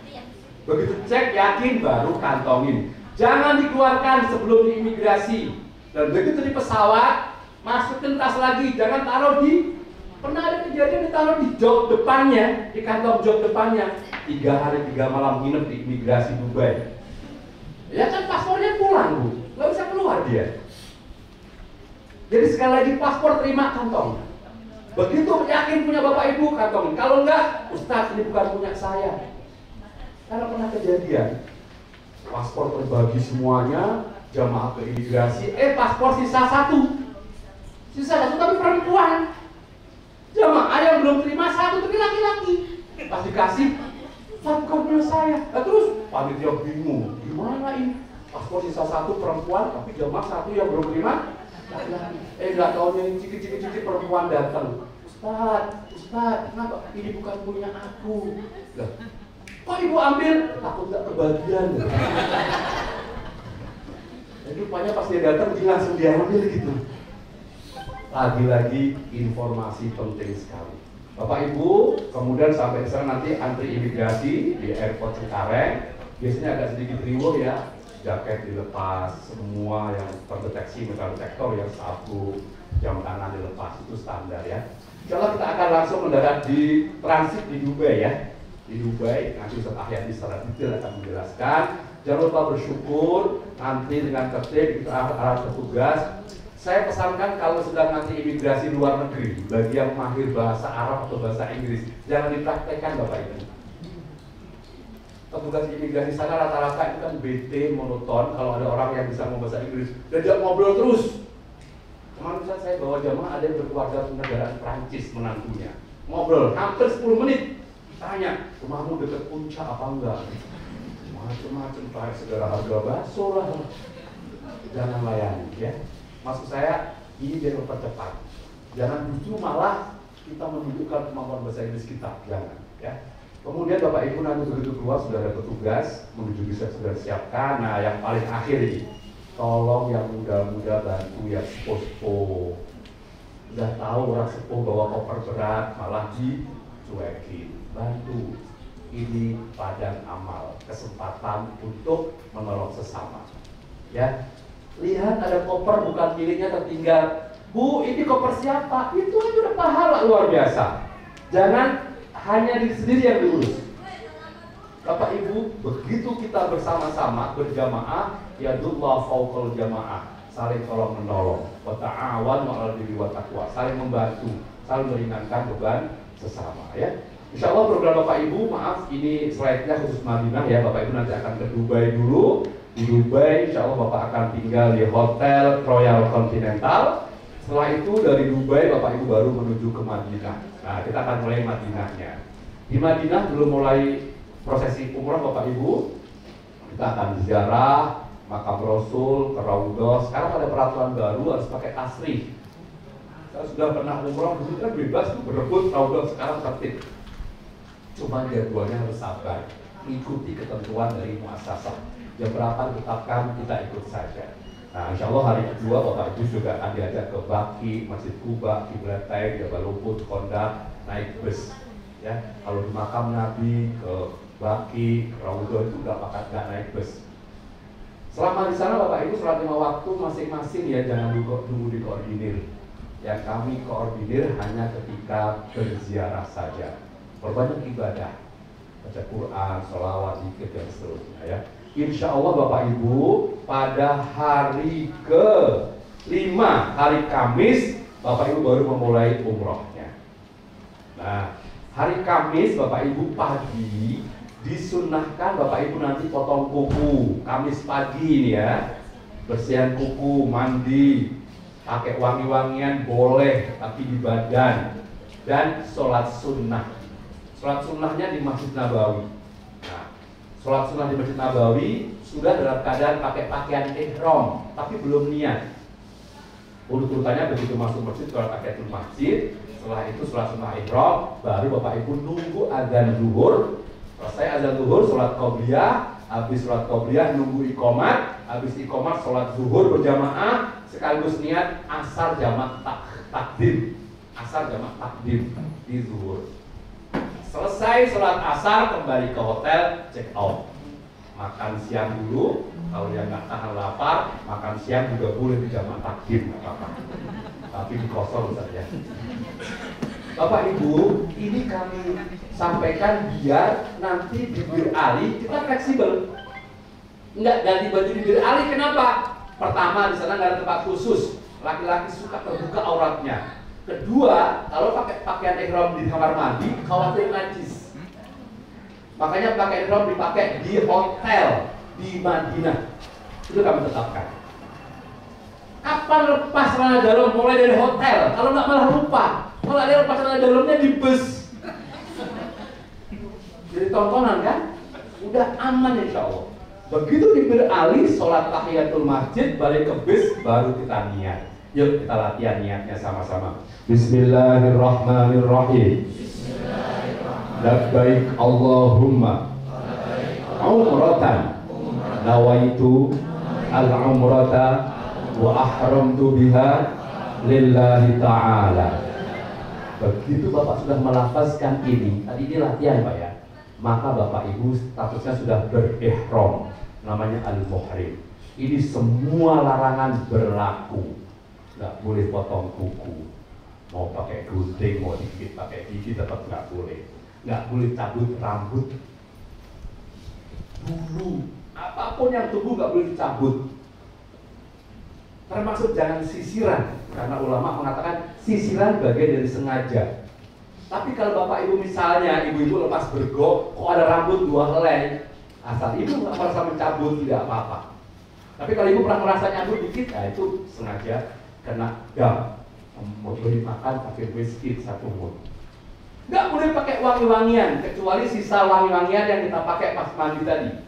Begitu cek yakin baru kantongin. Jangan dikeluarkan sebelum diimigrasi. Dan begitu di pesawat, masukin tas lagi. Jangan taruh di, pernah ada kejadian ditaruh di jok depannya, di kantong jok depannya. 3 hari 3 malam nginep di imigrasi Dubai. Ya kan paspornya pulang, Bu. Nggak bisa keluar dia. Jadi sekali lagi paspor terima kantong. Begitu yakin punya Bapak Ibu kantong. Kalau enggak, Ustaz ini bukan punya saya. Karena pernah kejadian. Paspor terbagi semuanya, jamaah ke imigrasi, paspor sisa 1 tapi perempuan. Jamaah yang belum terima 1 tapi laki-laki. Pas dikasih, bukan punya saya. Nah, terus panitia bingung, gimana ini? Paspor sisa 1 perempuan, tapi jamaah 1 yang belum terima laki-laki. Nggak taunya ini cicit-cicit perempuan datang. Ustaz, kenapa? Ini bukan punya aku. Lah, kok Ibu ambil? Takut nggak kebagian. Jadi rupanya pas dia datang dia langsung dia ambil gitu. Lagi-lagi informasi penting sekali. Bapak Ibu, kemudian sampai sana nanti antri imigrasi di airport Cengkareng. Biasanya agak sedikit riuh ya. Jaket dilepas, semua yang terdeteksi metal detektor yang sabuk, jam tangan dilepas, itu standar ya. Insya Allah kita akan langsung mendarat di transit di Dubai ya. Di Dubai, nanti Ustaz Ahyadi secara detail akan menjelaskan. Jangan lupa bersyukur, nanti dengan tertib kita arah petugas. Saya pesankan kalau sedang nanti imigrasi luar negeri, bagi yang mahir bahasa Arab atau bahasa Inggris, jangan dipraktekkan Bapak Ibu. Petugas imigrasi sana rata-rata itu kan bete, monoton. Kalau ada orang yang bisa ngomong bahasa Inggris, diajak ngobrol terus. Kemarin saya bawa jamaah ada yang berkeluarga negaraan Prancis menantunya, ngobrol hampir 10 menit. Tanya, rumahmu dekat puncak apa enggak? Macam-macam, kayak segala harga bakso lah. Jangan layani ya. Maksud saya, ini biar mempercepat. Jangan justru malah kita menunjukkan kemampuan bahasa Inggris kita. Jangan ya. Kemudian Bapak Ibu nanti begitu keluar sudah ada petugas menuju bisa sudah disiapkan. Nah yang paling akhir ini, tolong yang muda-muda bantu yang sepuh-sepuh. Udah tahu orang sepuh bawa koper berat malah dicuekin. Bantu, ini padang amal, kesempatan untuk menolong sesama. Ya, lihat ada koper bukan miliknya tertinggal. Bu, ini koper siapa? Itu aja udah pahala luar biasa. Jangan hanya diri sendiri yang diurus. Bapak Ibu, begitu kita bersama-sama berjamaah, yadullah fauqal jamaah, saling tolong menolong, wa ta'awanu 'alal birri wat taqwa, saling membantu, saling meringankan beban sesama ya. Insya Allah program Bapak Ibu, maaf ini slide-nya khusus Madinah ya. Bapak Ibu nanti akan ke Dubai dulu. Di Dubai insya Allah Bapak akan tinggal di Hotel Royal Continental. Setelah itu dari Dubai Bapak Ibu baru menuju ke Madinah. Nah kita akan mulai Madinahnya. Di Madinah belum mulai prosesi umrah Bapak Ibu. Kita akan ziarah makam Rasul, ke Raudhah. Sekarang ada peraturan baru harus pakai tasrih. Saya sudah pernah umrah dulu kan bebas tuh berebut Raudhah, sekarang tertib. Cuma jadwalnya harus sabar, mengikuti ketentuan dari muasasah. Jam berapa ditetapkan kita ikut saja. Nah, insya Allah hari kedua Bapak Ibu juga akan diajak ke Baki, Masjid Kuba, Kiblateng, Jabal Luput, Kondak, naik bus. Ya, kalau di makam Nabi ke Baki, ke Raudhah itu nggak naik bus. Selama di sana Bapak Ibu sholat 5 waktu masing-masing ya, jangan tunggu dikoordinir. Yang kami koordinir hanya ketika berziarah saja. Perbanyak ibadah, baca Quran, sholawat, zikir dan seterusnya ya. Insya Allah Bapak Ibu, pada hari ke-5, hari Kamis, Bapak Ibu baru memulai umrohnya. Nah, hari Kamis Bapak Ibu pagi disunnahkan Bapak Ibu nanti potong kuku. Kamis pagi ini ya, bersihan kuku, mandi, pakai wangi-wangian boleh, tapi di badan, dan sholat sunnah. Sholat sunnahnya di Masjid Nabawi. Sholat sunnah di Masjid Nabawi sudah dalam keadaan pakai pakaian ihram, tapi belum niat. Urut-urutannya begitu masuk masjid, sholat tahiyatul masjid. Setelah itu sholat sunnah ihram, baru Bapak Ibu nunggu azan zuhur. Selesai azan zuhur, sholat qobliyah. Habis sholat qobliyah nunggu iqomat. Habis iqomat sholat zuhur berjamaah, sekaligus niat asar jamak takdim. Asar jamak takdim di zuhur. Selesai sholat asar, kembali ke hotel, check out. Makan siang dulu, kalau yang nggak tahan lapar, makan siang juga boleh di jamak takdim, nggak apa-apa. Tapi dikosong saja. Bapak Ibu, ini kami sampaikan biar nanti di Bir Ali kita fleksibel. Nggak ganti baju di Bir Ali, kenapa? Pertama, di sana nggak ada tempat khusus. Laki-laki suka terbuka auratnya. Kedua, kalau pakai pakaian ihram di kamar mandi, khawatir najis. Makanya pakaian ihram dipakai di hotel di Madinah. Itu kami tetapkan. Kapan lepas celana dalam? Mulai dari hotel. Kalau nggak malah lupa. Kalau ada lepas celana dalamnya di bus. Jadi tontonan kan? Udah aman insya Allah. Begitu di Bir Ali, sholat tahiyatul masjid, balik ke bis, baru kita niat. Yuk kita latihan niatnya sama-sama. Bismillahirrahmanirrahim. Labbaik Allahumma umratan nawaitu al-umrata wa ahramtu biha lillahi ta'ala. Begitu Bapak sudah melafazkan ini, tadi ini latihan Pak ya, maka Bapak Ibu statusnya sudah berihram, namanya al-muhrim. Ini semua larangan berlaku. Nggak boleh potong kuku, mau pakai gunting, mau digigit pakai gigi tetap nggak boleh. Nggak boleh cabut rambut, bulu, apapun yang tubuh nggak boleh dicabut. Termasuk jangan sisiran, karena ulama mengatakan sisiran bagian dari sengaja. Tapi kalau Bapak Ibu misalnya ibu-ibu lepas bergok, kok ada rambut 2 helai, asal ibu nggak merasa mencabut tidak apa-apa. Tapi kalau ibu pernah merasa nyabut dikit, nah itu sengaja kena dam, memberi makan pakai whisky 1 mut. Nggak boleh pakai wangi-wangian, kecuali sisa wangi-wangian yang kita pakai pas mandi tadi.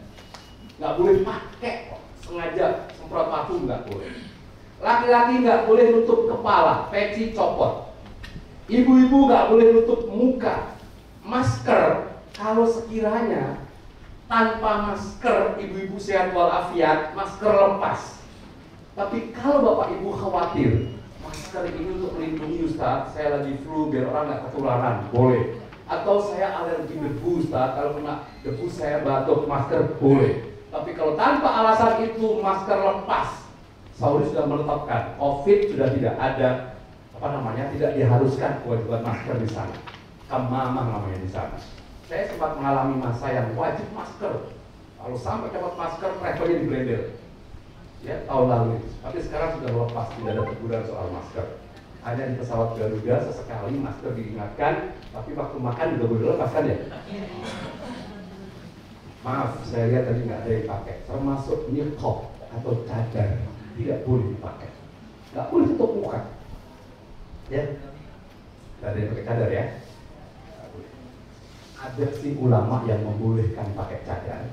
Nggak boleh pakai, sengaja semprot parfum nggak boleh. Laki-laki nggak boleh nutup kepala, peci copot. Ibu-ibu nggak boleh nutup muka. Masker, kalau sekiranya tanpa masker ibu-ibu sehat walafiat, masker lepas. Tapi kalau Bapak Ibu khawatir, masker ini untuk melindungi Ustaz, saya lagi flu biar orang nggak ketularan, boleh. Atau saya alergi debu Ustaz, kalau kena debu saya batuk, masker boleh. Tapi kalau tanpa alasan itu masker lepas, Saudi sudah menetapkan COVID sudah tidak ada tidak diharuskan kewajiban masker di sana. Kamamah namanya di sana. Saya sempat mengalami masa yang wajib masker. Kalau sampai dapat masker, travelnya di blender. Ya, tahun lalu. Tapi sekarang sudah lepas, tidak ada teguran soal masker. Hanya di pesawat Garuda sesekali masker diingatkan, tapi waktu makan juga boleh lepas kan ya? Maaf, saya lihat tadi nggak ada yang pakai. Termasuk niqab atau cadar tidak boleh dipakai. Nggak boleh tutup muka. Ya, nggak ada yang pakai cadar ya. Ada sih ulama yang membolehkan pakai cadar,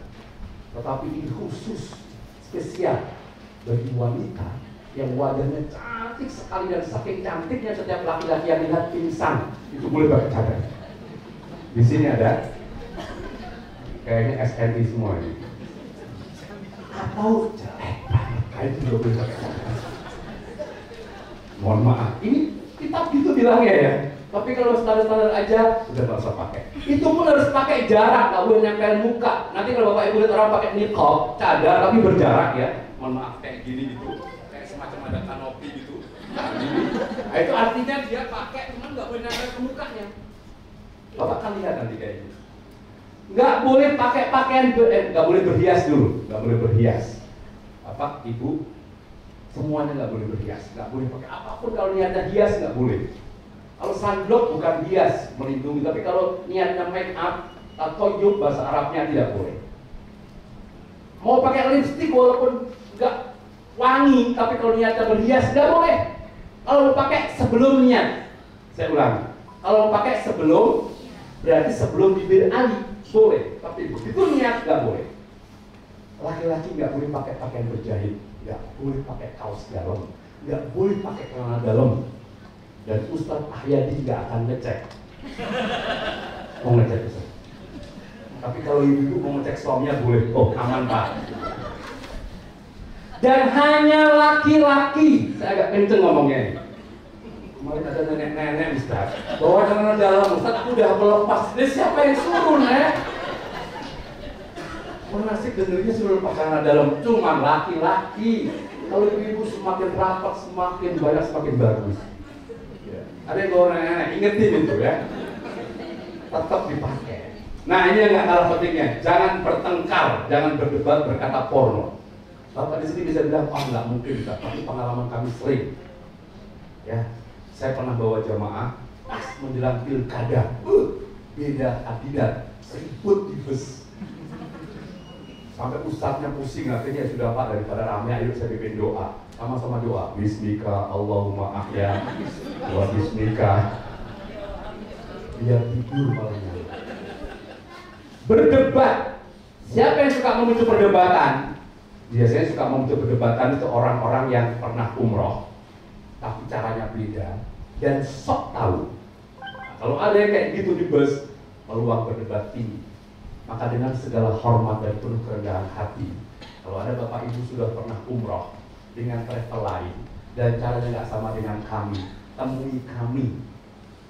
tetapi ini khusus spesial bagi wanita yang wajahnya cantik sekali dan saking cantiknya setiap laki-laki yang lihat pingsan itu boleh pakai cadar. Di sini ada kayaknya SNI semua ini. Atau kayak itu juga boleh pakai cadar. Mohon maaf, ini kitab gitu bilangnya ya. Tapi kalau standar-standar aja udah nggak usah pakai. Itu pun harus pakai jarak, nggak boleh nempel muka. Nanti kalau Bapak Ibu lihat orang pakai niqab, cadar tapi berjarak ya. Mohon maaf kayak gini gitu, kayak semacam ada kanopi gitu. Nah, itu artinya dia pakai, cuman nggak boleh nempel ke mukanya. Bapak kan lihat nanti kayak gitu. Nggak boleh pakai pakaian nggak boleh berhias dulu, nggak boleh berhias. Apa ibu? Semuanya nggak boleh berhias, nggak boleh pakai apapun kalau niatnya hias nggak boleh. Kalau sunblock bukan hias melindungi, tapi kalau niatnya make up atau yub bahasa Arabnya tidak boleh. Mau pakai lipstick walaupun nggak wangi, tapi kalau niatnya berhias nggak boleh. Kalau mau pakai sebelum niat, saya ulangi. Kalau mau pakai sebelum, berarti sebelum bibir ali boleh, tapi begitu niat nggak boleh. Laki-laki nggak boleh pakai pakaian berjahit, nggak boleh pakai kaos dalam, nggak boleh pakai celana dalam. Dan Ustadz Ahyadi nggak akan ngecek. Mau ngecek Ustadz. Tapi kalau ibu mau ngecek suaminya boleh. Oh aman Pak. Dan hanya laki-laki. Saya agak kenceng ngomongnya ini. Kemarin ada nenek-nenek Ustadz bawa celana dalam. Ustadz aku udah melepas. Ini siapa yang suruh Nek? Menasik dengernya suruh lepas celana dalam. Cuma laki-laki. Kalau ibu semakin rapat, semakin banyak, semakin bagus. Ada yang bawa nenek-nenek, ingetin itu ya. Tetap dipakai. Nah ini yang nggak kalah pentingnya, jangan bertengkar, jangan berdebat berkata porno. Bapak di sini bisa bilang, oh nggak mungkin, tapi pengalaman kami sering. Ya, saya pernah bawa jamaah pas menjelang pilkada, beda kandidat, ribut di bus. Sampai ustadznya pusing, akhirnya sudah Pak daripada rame, ayo saya pimpin doa. Sama-sama doa. Bismika Allahumma ahya wa bismika. Biar tidur malamnya. Berdebat. Siapa yang suka memicu perdebatan? Biasanya suka memicu perdebatan itu orang-orang yang pernah umroh, tapi caranya beda dan sok tahu. Nah, kalau ada yang kayak gitu di bus, peluang berdebat tinggi. Maka dengan segala hormat dan penuh kerendahan hati, kalau ada bapak ibu sudah pernah umroh dengan travel lain dan caranya nggak sama dengan kami, temui kami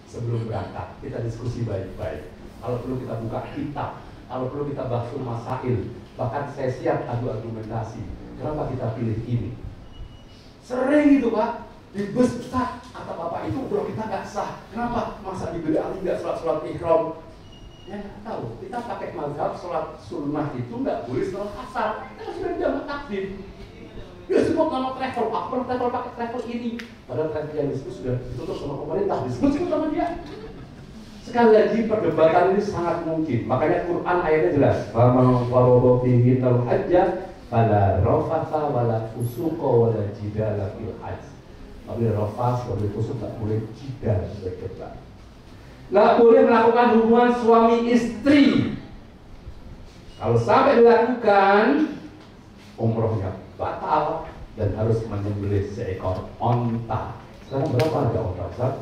sebelum berangkat. Kita diskusi baik-baik. Kalau perlu kita buka kitab, kalau perlu kita bahas masail, bahkan saya siap adu argumentasi. Kenapa kita pilih ini? Sering itu Pak, di bus Ustaz, kata bapak itu umroh kita nggak sah. Kenapa? Masa di Beda Ali nggak sholat ihram? Ya nggak tahu. Kita pakai mazhab sholat sunnah itu nggak boleh setelah asar. Kita sudah jamak takdim. Ya semua nama travel, apa travel pakai travel ini? Padahal travel yang disebut sudah ditutup sama pemerintah, disebut sama dia. Sekali lagi perdebatan ini sangat mungkin. Makanya Quran ayatnya jelas. Faman farada fihi al-hajja fala rafatha wala fusuqa wala jidala fil hajj. Boleh rafas, boleh fusuk, tak boleh jidal berdebat. Nggak boleh melakukan hubungan suami istri. Kalau sampai dilakukan, umrohnya batal dan harus menyembelih seekor onta. Sekarang berapa harga onta? Ustaz?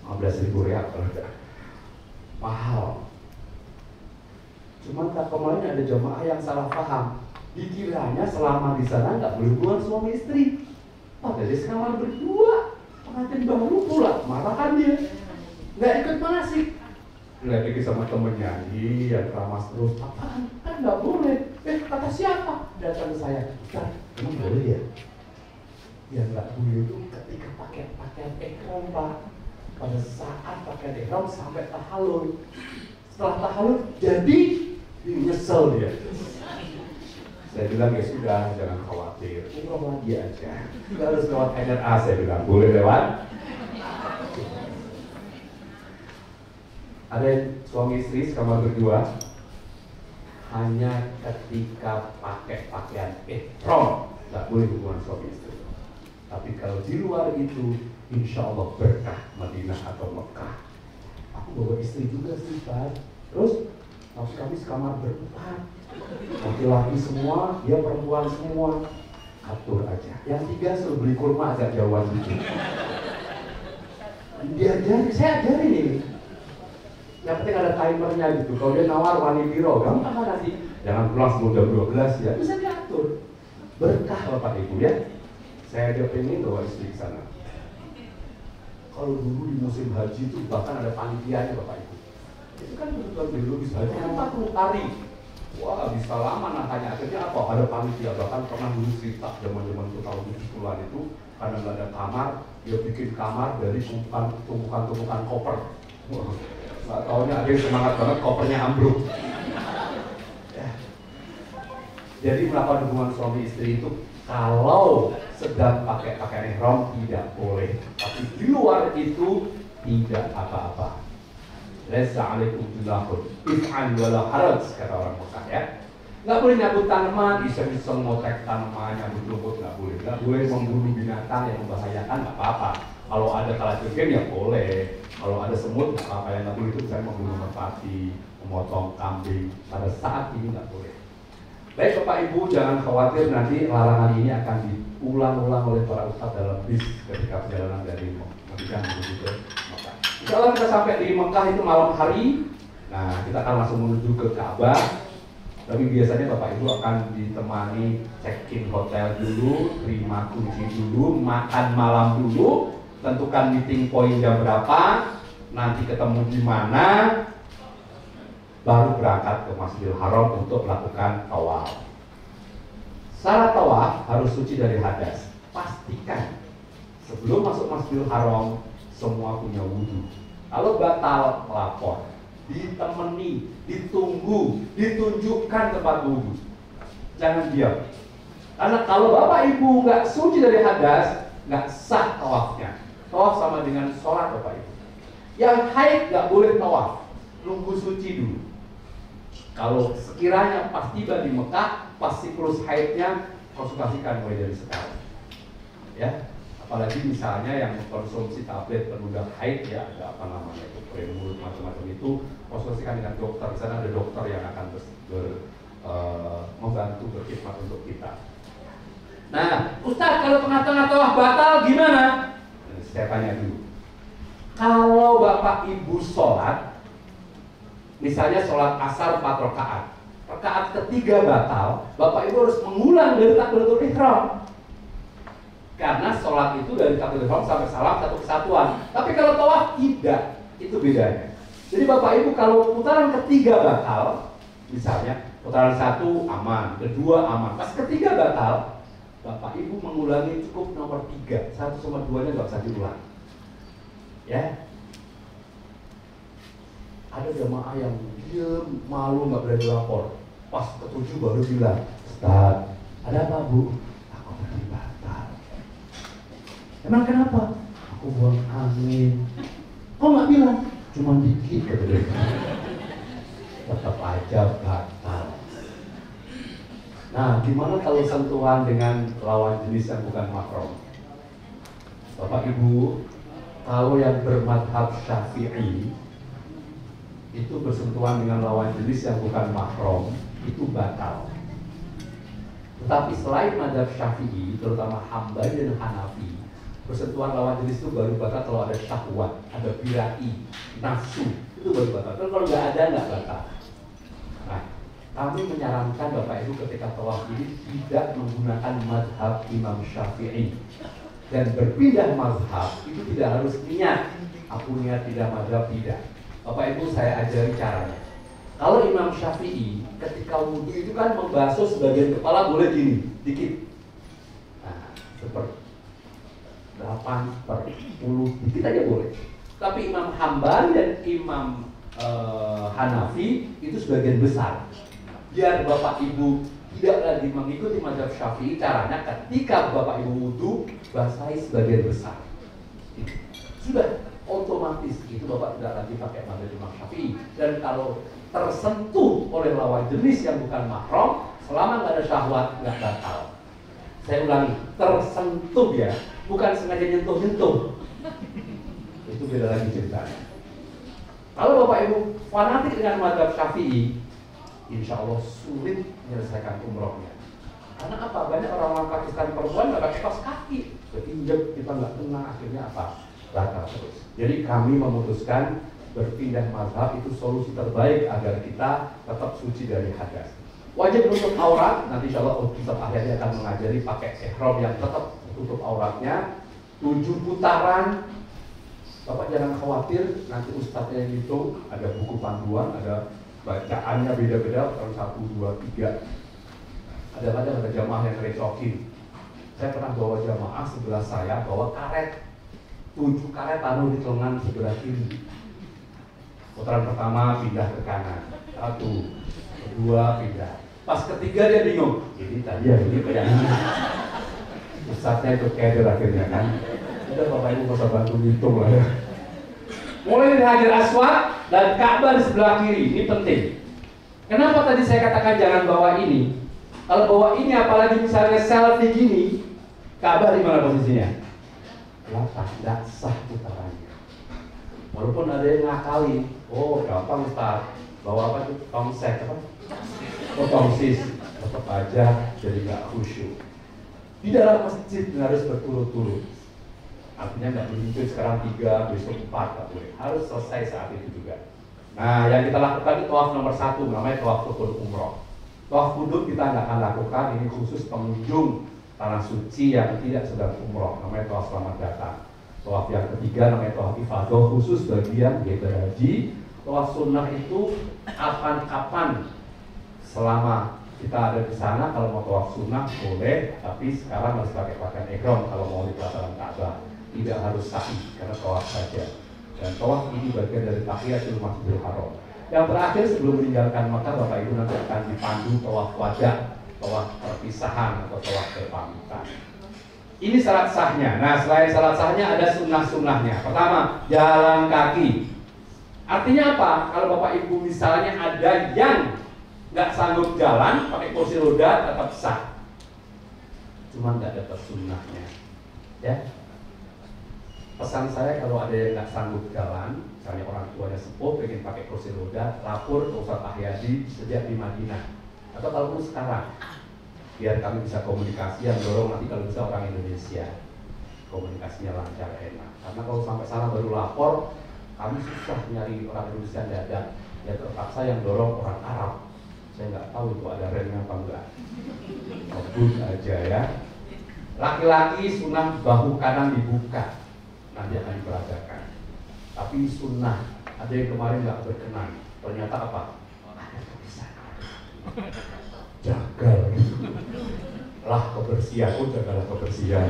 15.000 real kalau ada. Mahal. Cuman tak kemarin ada jemaah yang salah paham. Dikiranya selama di sana nggak boleh hubungan suami istri. Padahal di kamar berdua, pengantin baru pula, marahan dia. Nggak ikut manasik. Nggak pergi sama temennya, iya keramas terus. Apaan? Kan nggak boleh. Kata siapa? Datang ke saya. Ustaz, emang boleh ya? Ya nggak boleh itu ketika pakai pakaian ihram Pak. Pada saat pakaian ihram sampai tahallul. Setelah tahallul jadi nyesel dia. Saya bilang ya sudah, jangan khawatir. Umroh lagi aja. Kita harus lewat NRA, saya bilang. Boleh lewat? Ada suami istri sekamar berdua, hanya ketika pakai pakaian ihram nggak boleh hubungan suami istri. Tapi kalau di luar itu, insya Allah berkah Madinah atau Mekah. Aku bawa istri juga sih Pak. Terus tapi kami sekamar berempat, laki-laki semua, dia perempuan semua. Atur aja. Yang 3 suruh beli kurma agak jauhan gitu. Diajari, saya ajarin ini. Yang penting ada timernya gitu. Kalau dia nawar wani biro, gampang kan nanti. Jangan pulang sebelum jam 12 ya. Bisa diatur. Berkah Bapak Ibu ya. Saya aja pengen bawa istri ke sana. Kalau dulu di musim haji itu bahkan ada panitianya Bapak Ibu. Itu kan kebutuhan biologis haji kan 40 hari. Wah bisa lama nantanya. Akhirnya apa? Ada panitia. Bahkan pernah dulu cerita zaman-zaman itu tahun 70-an itu karena nggak ada kamar, dia bikin kamar dari tumpukan koper. Wah, nggak taunya ada yang semangat banget kopernya ambruk. Jadi melakukan hubungan suami istri itu kalau sedang pakai pakaian ihram tidak boleh, tapi di luar itu tidak apa-apa. Laisa alaikum junahun if'al wala haraj, kata orang Mekah ya. Nggak boleh nyabut tanaman, iseng-iseng ngotek tanaman, nyabut rumput nggak boleh. Nggak boleh membunuh binatang yang membahayakan, nggak apa-apa. Kalau ada kalajengking ya boleh. Kalau ada semut nggak apa-apa. Yang nggak boleh itu misalnya membunuh merpati, memotong kambing. Pada saat ini nggak boleh. Baik Bapak Ibu, jangan khawatir, nanti larangan ini akan diulang-ulang oleh para ustadz dalam bis ketika perjalanan dari Madinah menuju ke Mekah. Kalau kita sampai di Mekah itu malam hari, nah kita akan langsung menuju ke Ka'bah. Tapi biasanya Bapak Ibu akan ditemani check-in hotel dulu, terima kunci dulu, makan malam dulu, tentukan meeting point jam berapa, nanti ketemu di mana, baru berangkat ke Masjidil Haram untuk melakukan tawaf. Syarat tawaf harus suci dari hadas. Pastikan sebelum masuk Masjidil Haram semua punya wudhu. Kalau batal, lapor, ditemani, ditunggu, ditunjukkan tempat wudhu. Jangan diam. Karena kalau Bapak Ibu nggak suci dari hadas, nggak sah tawafnya. Tawaf sama dengan sholat Bapak Ibu. Yang haid nggak boleh tawaf, nunggu suci dulu. Kalau sekiranya pas tiba di Mekah, pas siklus haidnya, konsultasikan mulai dari sekarang. Ya, apalagi misalnya yang mengkonsumsi tablet penunda haid, ya ada apa namanya itu, premulut macam-macam itu, konsultasikan dengan dokter. Di sana ada dokter yang akan membantu berkhidmat untuk kita. Nah, Ustaz, kalau tengah-tengah tawaf batal gimana? Saya tanya dulu. Kalau Bapak Ibu sholat, misalnya sholat asar 4 rakaat, rakaat ketiga batal, Bapak Ibu harus mengulang dari takbiratul ihram. Karena sholat itu dari takbiratul ihram sampai salam satu kesatuan. Tapi kalau tawaf tidak, itu bedanya. Jadi Bapak Ibu kalau putaran ketiga batal, misalnya putaran 1 aman, kedua aman, pas ketiga batal, Bapak Ibu mengulangi cukup nomor 3, 1 sama 2-nya nggak usah diulang. Ya. Ada jamaah yang diem, malu, nggak berani lapor. Pas ke-7 baru bilang, Ustaz, ada apa Bu? Aku tadi batal. Emang kenapa? Aku buang angin. Kok nggak bilang? Cuma dikit katanya. Tetap aja batal. Nah, gimana kalau sentuhan dengan lawan jenis yang bukan mahram? Bapak Ibu, kalau yang bermadhab Syafi'i itu bersentuhan dengan lawan jenis yang bukan mahram itu batal. Tetapi selain madhab Syafi'i, terutama Hambali dan Hanafi, bersentuhan lawan jenis itu baru batal kalau ada syahwat, ada birahi, nafsu, itu baru batal. Tapi kalau nggak ada, nggak batal. Nah, kami menyarankan Bapak Ibu ketika tawaf ini tidak menggunakan madhab Imam Syafi'i. Dan berpindah mazhab itu tidak harus niat. Aku niat tidak madhab, tidak. Bapak Ibu saya ajari caranya. Kalau Imam Syafi'i ketika wudhu itu kan membasuh sebagian kepala boleh gini, dikit. Nah, seperti 8/10, dikit aja boleh. Tapi Imam Hambali dan Imam Hanafi itu sebagian besar. Biar Bapak Ibu tidak lagi mengikuti mazhab Syafi'i, caranya ketika Bapak Ibu wudhu basahi sebagian besar. Sudah otomatis itu Bapak tidak lagi pakai mazhab Imam Syafi'i. Dan kalau tersentuh oleh lawan jenis yang bukan mahram, selama nggak ada syahwat nggak batal. Saya ulangi, tersentuh ya, bukan sengaja nyentuh-nyentuh. Itu beda lagi ceritanya. Kalau Bapak Ibu fanatik dengan mazhab Syafi'i, insya Allah sulit menyelesaikan umrohnya. Karena apa? Banyak orang Pakistan perempuan nggak pakai kaos kaki, keinjek kita nggak kena, akhirnya apa? Batal terus. Jadi kami memutuskan berpindah mazhab itu solusi terbaik agar kita tetap suci dari hadas. Wajib menutup aurat, nanti insya Allah Ustaz akhirnya akan mengajari pakai ihram yang tetap tutup auratnya 7 putaran. Bapak jangan khawatir, nanti Ustaznya yang hitung, ada buku panduan, ada bacaannya beda-beda, kalau 1, 2, 3. Kadang-kadang ada jamaah yang recokin. Saya pernah bawa jamaah sebelah saya, bawa karet. 7 karet taruh di lengan sebelah kiri. Putaran pertama pindah ke kanan, 1, 2 pindah. Pas ketiga dia bingung, ini tadi ya ini kayak ini. Ustadznya itu keder akhirnya kan. Udah Bapak Ibu nggak usah bantu hitung lah ya. Mulai dari Hajar Aswad dan Ka'bah di sebelah kiri, ini penting. Kenapa tadi saya katakan jangan bawa ini? Kalau bawa ini apalagi misalnya selfie gini, Ka'bah di mana posisinya? Belakang, tidak sah putarannya. Walaupun ada yang ngakali, oh gampang Ustaz, bawa apa tuh? Tongsek apa? Oh tongsis, tetap aja jadi nggak khusyuk. Di dalam masjid harus berturut-turut. Artinya nggak begitu sekarang 3, besok 4, nggak boleh. Harus selesai saat itu juga. Nah, yang kita lakukan itu tawaf nomor 1, namanya tawaf rukun umroh. Tawaf kudum kita nggak akan lakukan, ini khusus pengunjung tanah suci yang tidak sedang umroh, namanya tawaf selamat datang. Tawaf yang ketiga namanya tawaf ifadah, khusus bagi yang haji. Tawaf sunnah itu kapan-kapan selama kita ada di sana. Kalau mau tawaf sunnah boleh, tapi sekarang harus pakai pakaian ihram kalau mau di pelataran Ka'bah. Tidak harus sa'i karena tawaf saja. Dan tawaf ini bagian dari tahiyatul masjidil haram. Yang terakhir sebelum meninggalkan Makkah, Bapak Ibu nanti akan dipandu tawaf wada, tawaf perpisahan atau tawaf berpamitan. Ini syarat sahnya. Nah, selain syarat sahnya ada sunnah-sunnahnya. Pertama, jalan kaki. Artinya apa? Kalau Bapak Ibu misalnya ada yang nggak sanggup jalan pakai kursi roda, tetap sah. Cuma nggak dapat sunnahnya. Ya. Pesan saya kalau ada yang nggak sanggup jalan, misalnya orang tuanya sepuh pengen pakai kursi roda, lapor ke Ustaz Ahyadi sejak di Madinah atau kalau sekarang, biar kami bisa komunikasi yang dorong nanti kalau bisa orang Indonesia komunikasinya lancar enak. Karena kalau sampai sana baru lapor, kami susah nyari orang Indonesia yang ada. Ya terpaksa yang dorong orang Arab. Saya nggak tahu itu ada remnya apa enggak. Kebut aja ya. Laki-laki sunnah bahu kanan dibuka. Nanti akan diperagakan. Tapi sunnah ada yang kemarin nggak berkenan. Ternyata apa? Ada tulisan. Jagal. Lah kebersihan, jagalah kebersihan.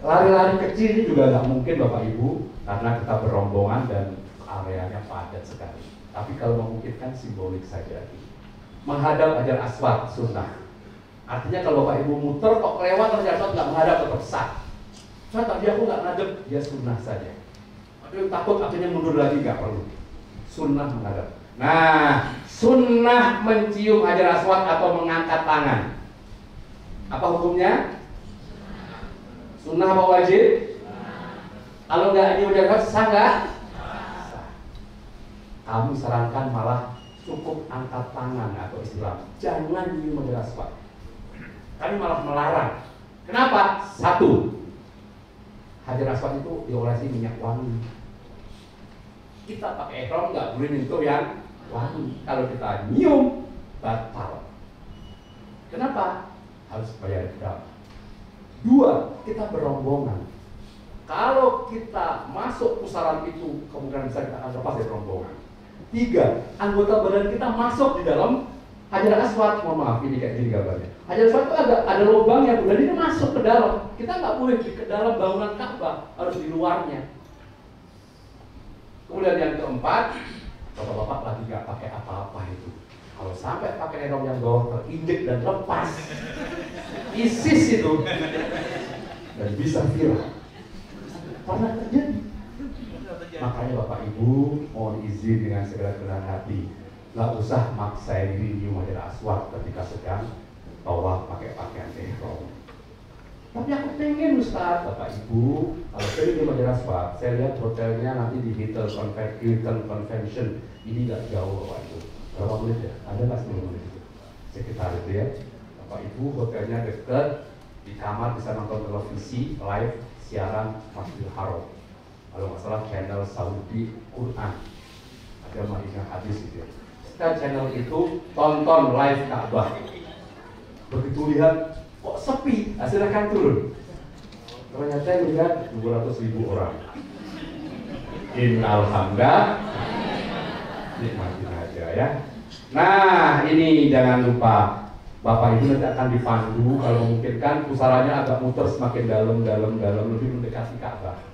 Lari-lari kecil ini juga nggak mungkin Bapak Ibu karena kita berombongan dan areanya padat sekali. Tapi kalau memungkinkan simbolik saja. Menghadap Hajar Aswad sunnah. Artinya kalau Bapak Ibu muter kok lewat Hajar Aswad nggak menghadap tetap sah. Saya tadi aku nggak ngadep, dia sunnah saja. Ada yang takut akhirnya mundur lagi, nggak perlu. Sunnah menghadap. Nah, sunnah mencium Hajar Aswad atau mengangkat tangan. Apa hukumnya? Sunnah apa wajib? Kalau nggak ini Hajar Aswad sah nggak? Sah. Kami sarankan malah cukup angkat tangan atau istilah jangan nyium Hajar Aswad. Kami malah melarang. Kenapa? Satu, Hajar Aswad itu diolesi minyak wangi. Kita pakai ihram nggak boleh nyentuh yang wangi. Kalau kita nyium batal. Kenapa? Harus bayar dam. Dua, kita berombongan. Kalau kita masuk pusaran itu, kemungkinan besar kita akan lepas dari rombongan. Tiga, anggota badan kita masuk di dalam Hajar Aswad. Mohon maaf, ini kayak gini gambarnya. Hajar Aswad itu ada lubangnya, dan ini masuk ke dalam. Kita nggak boleh di ke dalam bangunan Ka'bah, harus di luarnya. Kemudian yang keempat, bapak-bapak lagi nggak pakai apa-apa itu. Kalau sampai pakai ihram yang bawah terinjek dan lepas, ISIS itu, dan bisa viral. Pernah terjadi. Makanya Bapak Ibu mohon izin dengan segala kerendahan hati, nggak usah maksa diri nyium Hajar Aswad ketika sedang tawaf pakai pakaian ihram. Tapi aku pengen Ustaz, Bapak Ibu, kalau saya di Hajar Aswad, saya lihat hotelnya nanti di Hilton Convention, ini nggak jauh Bapak Ibu. Berapa menit ya? Ada nggak 10 menit itu? Sekitar itu ya. Bapak Ibu hotelnya dekat, di kamar bisa nonton televisi live siaran Masjidil Haram. Kalau nggak salah channel Saudi Quran, ada Madinah Hadis gitu. Setelah channel itu tonton live Ka'bah. Begitu lihat kok sepi, silahkan turun. Ternyata yang lihat 200.000 orang. Innalhamdulillah, nikmatin aja ya. Nah ini jangan lupa Bapak Ibu nanti akan dipandu kalau memungkinkan pusarannya agak muter semakin dalam lebih mendekati Ka'bah.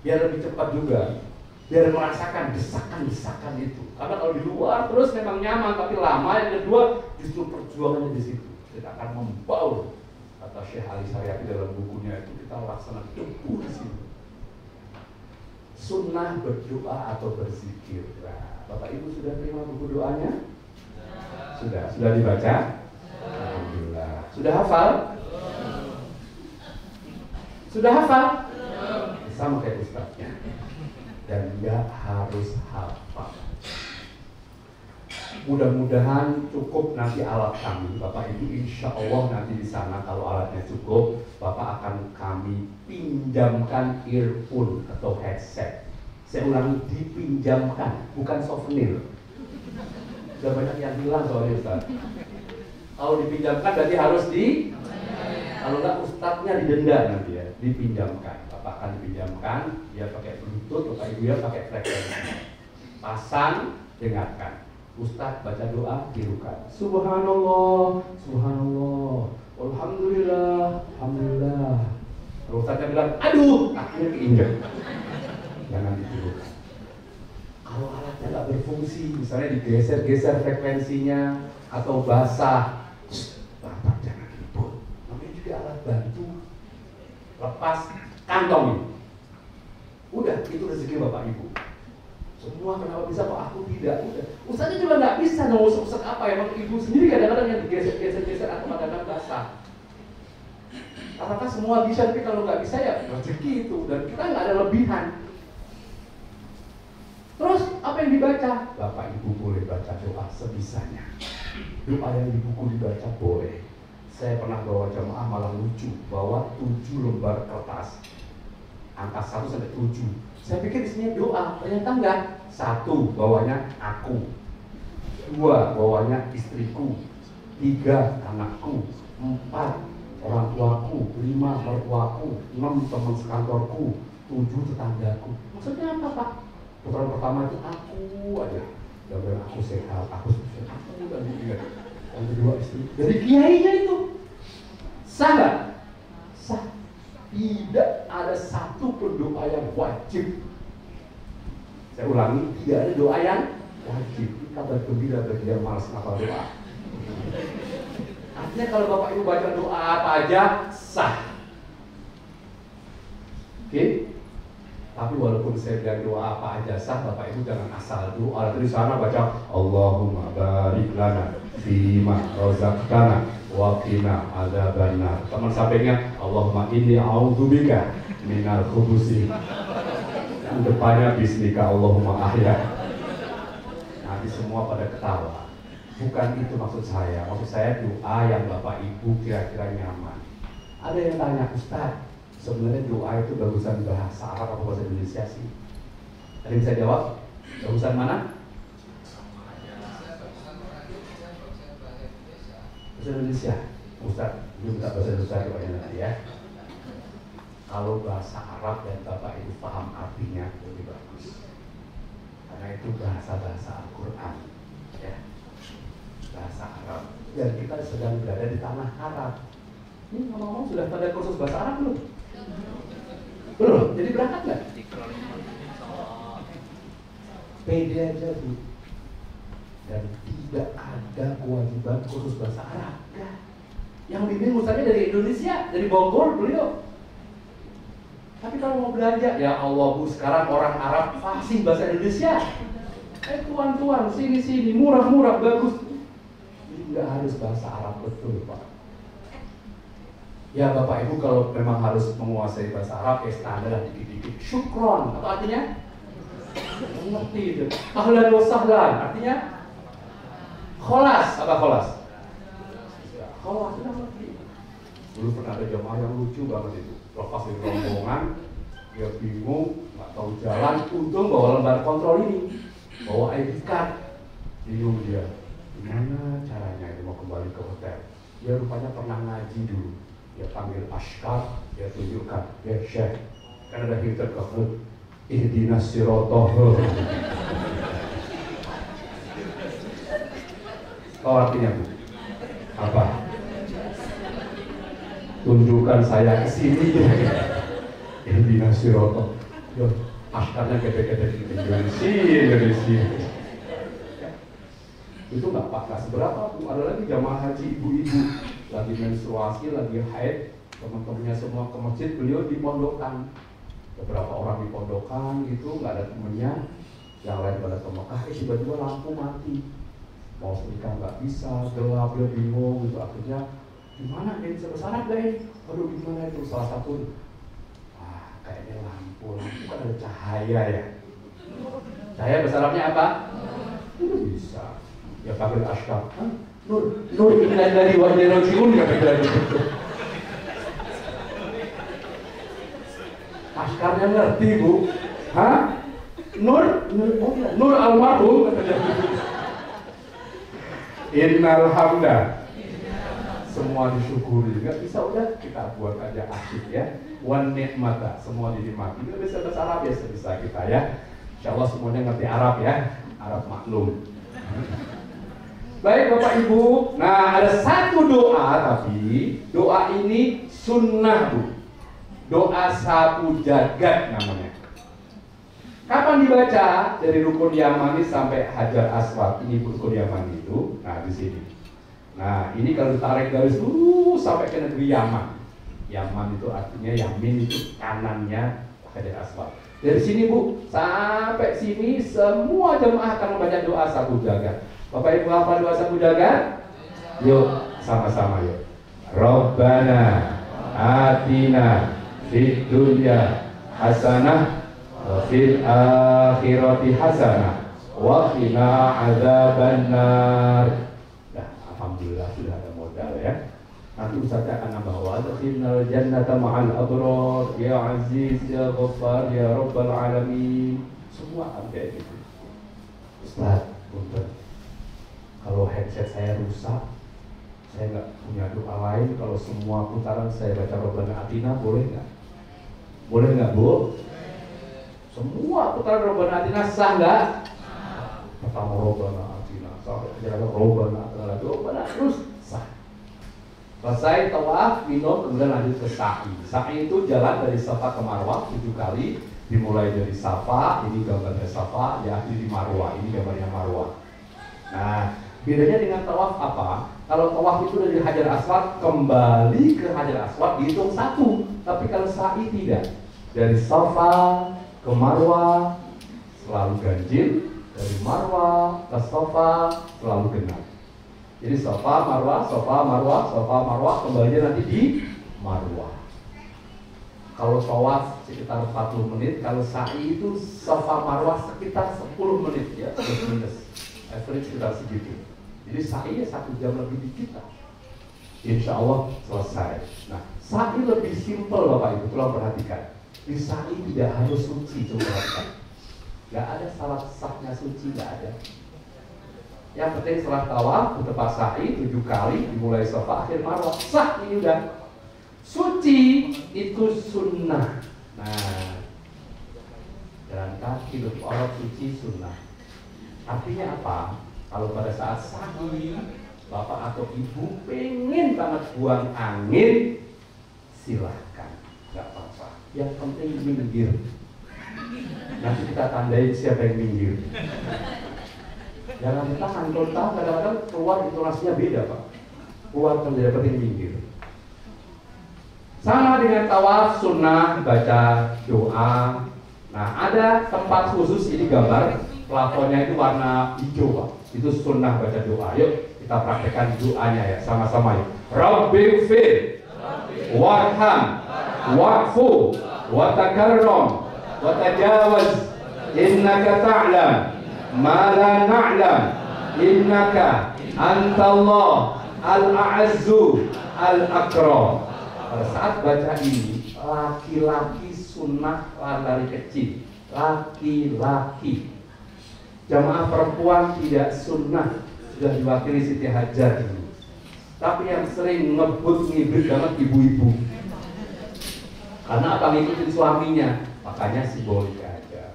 Biar lebih cepat juga. biar merasakan desakan-desakan itu. Karena kalau di luar terus memang nyaman, tapi lama. Yang kedua justru perjuangannya di situ. Kita akan membaur. Kata Syekh Ali Saryati dalam bukunya itu, kita laksana debu di sini. Sunnah berdoa atau berzikir. Nah, Bapak Ibu sudah terima buku doanya? Sudah dibaca? Alhamdulillah. Sudah hafal? Sudah hafal? Sama kayak ustadznya. Dan nggak harus hafal. Mudah-mudahan cukup nanti alat kami, Bapak Ibu. Insya Allah nanti di sana kalau alatnya cukup, Bapak akan kami pinjamkan earphone atau headset. Saya ulangi, dipinjamkan, bukan souvenir. Sudah banyak yang bilang soalnya Ustaz. Kalau dipinjamkan berarti harus kalau nggak ustadznya didenda nanti ya. Dipinjamkan, Bapak akan dipinjamkan. Dia pakai Bluetooth, Bapak Ibu ya pakai frekuensi. Pasang, dengarkan. Ustadz baca doa, tirukan. Subhanallah, subhanallah, alhamdulillah, alhamdulillah. Kalau ustadznya bilang, aduh, akhirnya keinjak. Jangan ditirukan. Kalau alatnya nggak berfungsi, misalnya digeser-geser frekuensinya atau basah, Bapak jangan ribut. Namanya juga alat bantu. Lepas kantong. Udah, itu rezeki Bapak Ibu. Semua kenapa bisa kok aku tidak? Udah. Ustaznya juga nggak bisa mau usah apa ya. Emang ibu sendiri kadang-kadang yang digeser-geser atau kadang-kadang basah. Apakah semua bisa? Tapi kalau nggak bisa ya rezeki itu. Dan kita nggak ada lebihan. Terus apa yang dibaca? Bapak Ibu boleh baca doa sebisanya. Doa yang di buku dibaca boleh. Saya pernah bawa jamaah malah lucu, bawa 7 lembar kertas, angka 1 sampai 7. Saya pikir isinya doa, ternyata enggak. 1 bawahnya aku, 2 bawahnya istriku, 3 anakku, 4 orang tuaku, 5 mertuaku, 6 teman sekantorku, 7 tetanggaku. Maksudnya apa Pak? Putaran pertama itu aku aja, dan aku sehat, aku sukses, aku dan juga. Yang kedua istri, dari kiainya itu sah nggak? Sah. Tidak ada satu pun doa yang wajib. Saya ulangi, tidak ada doa yang wajib. Ini kabar gembira bagi yang malas ngapal doa. Artinya kalau Bapak Ibu baca doa apa aja sah. Oke? Tapi walaupun saya bilang doa apa aja sah, Bapak Ibu jangan asal doa. Di sana baca Allahumma barik lana fima razaqtana wa qina adzabannar. Teman sampingnya Allahumma inni a'udzubika minal khubuthi. Yang depannya bismika Allahumma ahya. Nanti semua pada ketawa. Bukan itu maksud saya. Maksud saya doa yang Bapak Ibu kira-kira nyaman. Ada yang tanya, Ustaz, sebenarnya doa itu bagusan bahasa Arab atau bahasa Indonesia sih? Ada yang bisa jawab? Bagusan mana? Bahasa Indonesia. Ustaz, ini minta bahasa Indonesia doanya nanti ya. Kalau bahasa Arab dan Bapak Ibu paham artinya lebih bagus. Karena itu bahasa-bahasa Al-Quran ya. Bahasa Arab. Dan kita sedang berada di tanah Arab. Ini ngomong-ngomong sudah pada kursus bahasa Arab belum? Belum? Jadi berangkat nggak? Pede aja Bu. Dan tidak ada kewajiban kursus bahasa Arab. Nah, yang bimbing ustaznya dari Indonesia, dari Bogor beliau. Tapi kalau mau belanja, ya Allah Bu, sekarang orang Arab fasih bahasa Indonesia. Tuan-tuan, sini-sini, murah-murah, bagus. Ini nggak harus bahasa Arab betul Pak. Ya Bapak Ibu kalau memang harus menguasai bahasa Arab, ya standar dikit-dikit. Syukron, atau artinya? Ngerti itu. Ahlan wa sahlan, artinya? Kholas, apa kholas? Kholas, sudah ngerti. Dulu pernah ada jamaah yang lucu banget itu. Lepas dari rombongan, dia bingung, nggak tahu jalan. Untung bawa lembar kontrol ini, bawa ID card. Bingung dia, gimana caranya ini mau kembali ke hotel? Dia rupanya pernah ngaji dulu. Dia panggil askar, dia tunjukkan, ya Syekh, kan ada filter ke ihdinas sirotah. Tahu artinya Bu? Apa? Tunjukkan saya ke sini. Ihdinas sirotah. Askarnya gede-gede Indonesia. Itu nggak pakai seberapa tuh. Ada lagi jamaah haji ibu-ibu lagi menstruasi, lagi haid, teman-temannya semua ke masjid, beliau dipondokkan. Beberapa orang dipondokkan gitu, nggak ada temennya, yang lain pada ke Mekah, tiba-tiba lampu mati, mau nikah nggak bisa, gelap, dia bingung gitu. Akhirnya gimana nih, sebesar gak ini? Aduh gimana itu, salah satu kayaknya lampu kan ada cahaya ya. Cahaya bahasa Arabnya apa? Itu bisa. Ya panggil Ashkar. Nur inna dari wajah rojiun kata dia. Ashkarnya ngerti bu. Hah? Nur almarhum kata dia. Innal hamda. Semua disyukuri, nggak bisa udah kita buat aja asyik ya. Wan nikmata, semua dinikmati. Itu bisa bahasa Arab ya sebisa kita ya. Insya Allah semuanya ngerti Arab ya, Arab maklum. Baik Bapak Ibu, nah ada satu doa tapi doa ini sunnah bu. Doa sapu jagat namanya. Kapan dibaca? Dari rukun Yamani sampai Hajar Aswad. Ini rukun Yamani itu. Nah di sini. Nah ini kalau ditarik garis sampai ke negeri Yaman. Yaman itu artinya Yamin itu kanannya Hajar Aswad. Dari sini bu sampai sini semua jemaah akan membaca doa sapu jagat. Bapak Ibu hafal doa sapu jagat? Yuk sama-sama yuk. Rabbana atina fid dunya hasanah wa fil akhirati hasanah wa qina adzabannar. Alhamdulillah sudah ada modal ya. Nanti Ustaz akan nambah wa adkhilnal jannata ma'al abrar ya aziz ya ghaffar ya rabbal alamin. Semua ada gitu. Ustaz, punten. Kalau headset saya rusak, saya nggak punya doa lain. Kalau semua putaran saya baca Rabbana Atina, boleh nggak? Boleh nggak bu? Semua putaran Rabbana Atina sah nggak? Pertama Rabbana Atina, sampai Rabbana terus sah. Selesai tawaf, minum, kemudian lanjut ke sa'i. Sa'i itu jalan dari Safa ke Marwah 7 kali. Dimulai dari Safa, ini gambarnya Safa, diakhiri di Marwah, ini gambarnya Marwah. Nah, bedanya dengan tawaf apa? Kalau tawaf itu dari Hajar Aswad kembali ke Hajar Aswad dihitung satu, tapi kalau sa'i tidak. Dari Safa ke Marwah selalu ganjil, dari Marwah ke Safa selalu genap. Jadi Safa, Marwah, Safa, Marwah, Safa, Marwah, kembalinya nanti di Marwah. Kalau tawaf sekitar 40 menit, kalau sa'i itu Safa Marwah sekitar 10 menit ya, plus minus. Average sekitar segitu. Jadi sa'i ya 1 jam lebih dikit lah. Insya Allah selesai. Nah, sa'i lebih simpel Bapak Ibu, tolong perhatikan. Di sa'i tidak harus suci, coba. Gak ada syarat sahnya suci, gak ada. Yang penting setelah tawaf, tepat sa'i 7 kali, dimulai Safa, akhir Marwah, sah ini udah. Suci itu sunnah. Nah, jalan kaki untuk orang suci sunnah. Artinya apa? Kalau pada saat sa'i, bapak atau ibu pengen banget buang angin, silahkan, nggak apa-apa. Yang penting minggir. Nanti kita tandain siapa yang minggir. Jangan ditahan, kalau tahan kadang-kadang keluar intonasinya beda pak. Keluar menjadi penting minggir. Sama dengan tawaf sunnah baca doa. Nah ada tempat khusus, ini gambar plafonnya itu warna hijau pak. Itu sunnah baca doa. Yuk kita praktekkan doanya ya sama-sama yuk. Rabbighfir warham wa'fu wa takarram wa tajawaz innaka ta'lam ma la na'lam innaka antallah al-a'azzu al-akram. Pada saat baca ini, laki-laki sunnah lari kecil, laki-laki. Jamaah perempuan tidak sunnah, sudah diwakili Siti Hajar ini. Tapi yang sering ngebut ngibrit banget ibu-ibu. Karena apa, ngikutin suaminya, makanya simbolik aja.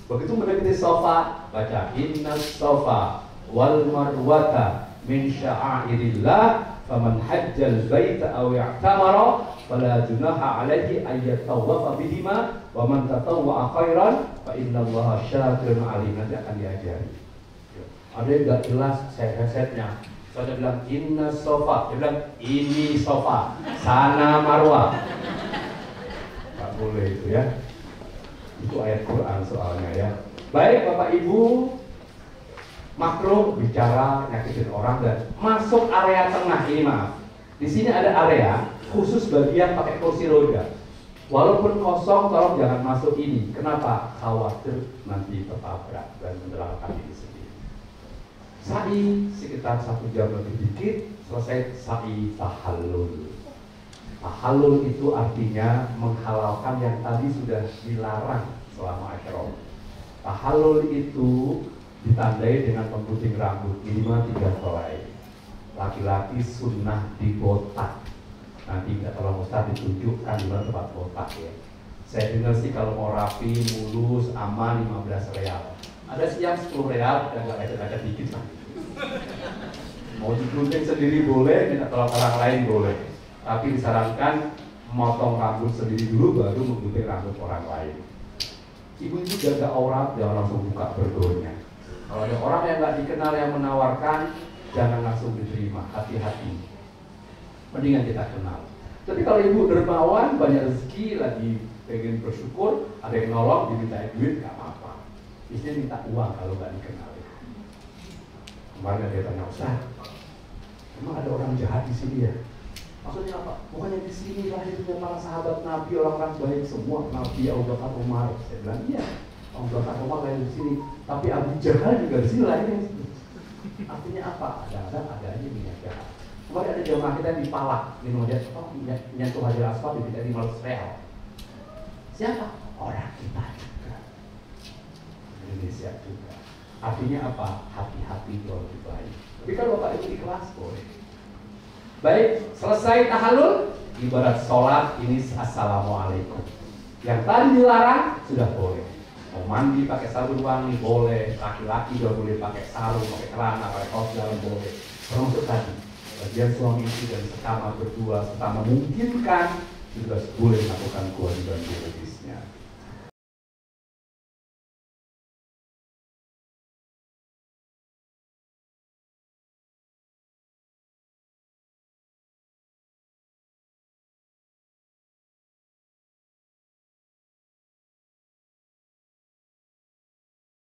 Begitu mendekati sofa, baca innas sofa wal marwata min sya'airillah faman hajjal baita aw i'tamara fala junaha alaihi ayyatawafa bihima wa man tatawwa khairan fa innallaha syakirun alim. Nanti akan diajari. Ada yang nggak jelas headsetnya. Saya bilang inna sofa, dia bilang ini sofa, sana marwah. Nggak boleh itu ya. Itu ayat Quran soalnya ya. Baik Bapak Ibu, makro bicara nyakitin orang dan masuk area tengah ini maaf. Di sini ada area khusus bagian pakai kursi roda. Walaupun kosong, tolong jangan masuk ini. Kenapa? Khawatir nanti tertabrak dan menderamakan diri sendiri. Sa'i sekitar 1 jam lebih dikit, selesai sa'i tahallul. Tahallul itu artinya menghalalkan yang tadi sudah dilarang selama ihram. Tahallul itu ditandai dengan pembuting rambut minimal 3 helai. Laki-laki sunnah dibotak. Nanti minta tolong Ustaz ditunjukkan di mana tempat botak ya. Saya dengar sih kalau mau rapi, mulus, aman 15 real. Ada siang 10 real dan nggak ada dikit lah. Mau digunting sendiri boleh, minta tolong orang lain boleh. Tapi disarankan memotong rambut sendiri dulu baru menggunting rambut orang lain. Ibu itu jaga aurat, jangan langsung buka berdoanya. Kalau ada orang yang nggak dikenal yang menawarkan, jangan langsung diterima, hati-hati. Mendingan kita kenal. Tapi kalau ibu dermawan, banyak rezeki, lagi pengen bersyukur, ada yang nolong, diminta duit, nggak apa-apa. Istrinya minta uang kalau nggak dikenal. Kemarin dia tanya, Ustaz, emang ada orang jahat di sini ya? Maksudnya apa? Bukannya di sini lahirnya para sahabat Nabi, orang-orang baik semua, Nabi Abu Bakar Umar. Saya bilang, iya, Abu Bakar Umar lahir di sini. Tapi Abu Jahal juga di sini lahirnya. Artinya apa? Ada aja minyak jahat. Kemarin ada jamaah kita di Palak, minum aja, nyentuh Hajar Aswad, kita di Malsreal. Siapa? Orang kita juga. Indonesia juga. Artinya apa? Hati-hati jauh lebih baik. Tapi kalau Bapak Ibu ikhlas boleh. Baik, selesai tahallul, ibarat sholat ini assalamualaikum. Yang tadi dilarang sudah boleh. Mau mandi pakai sabun wangi boleh, laki-laki juga boleh pakai sarung, pakai celana, pakai kaos dalam boleh. Termasuk tadi, bagian suami istri dan sekama berdua, serta memungkinkan juga boleh melakukan kewajiban biologisnya.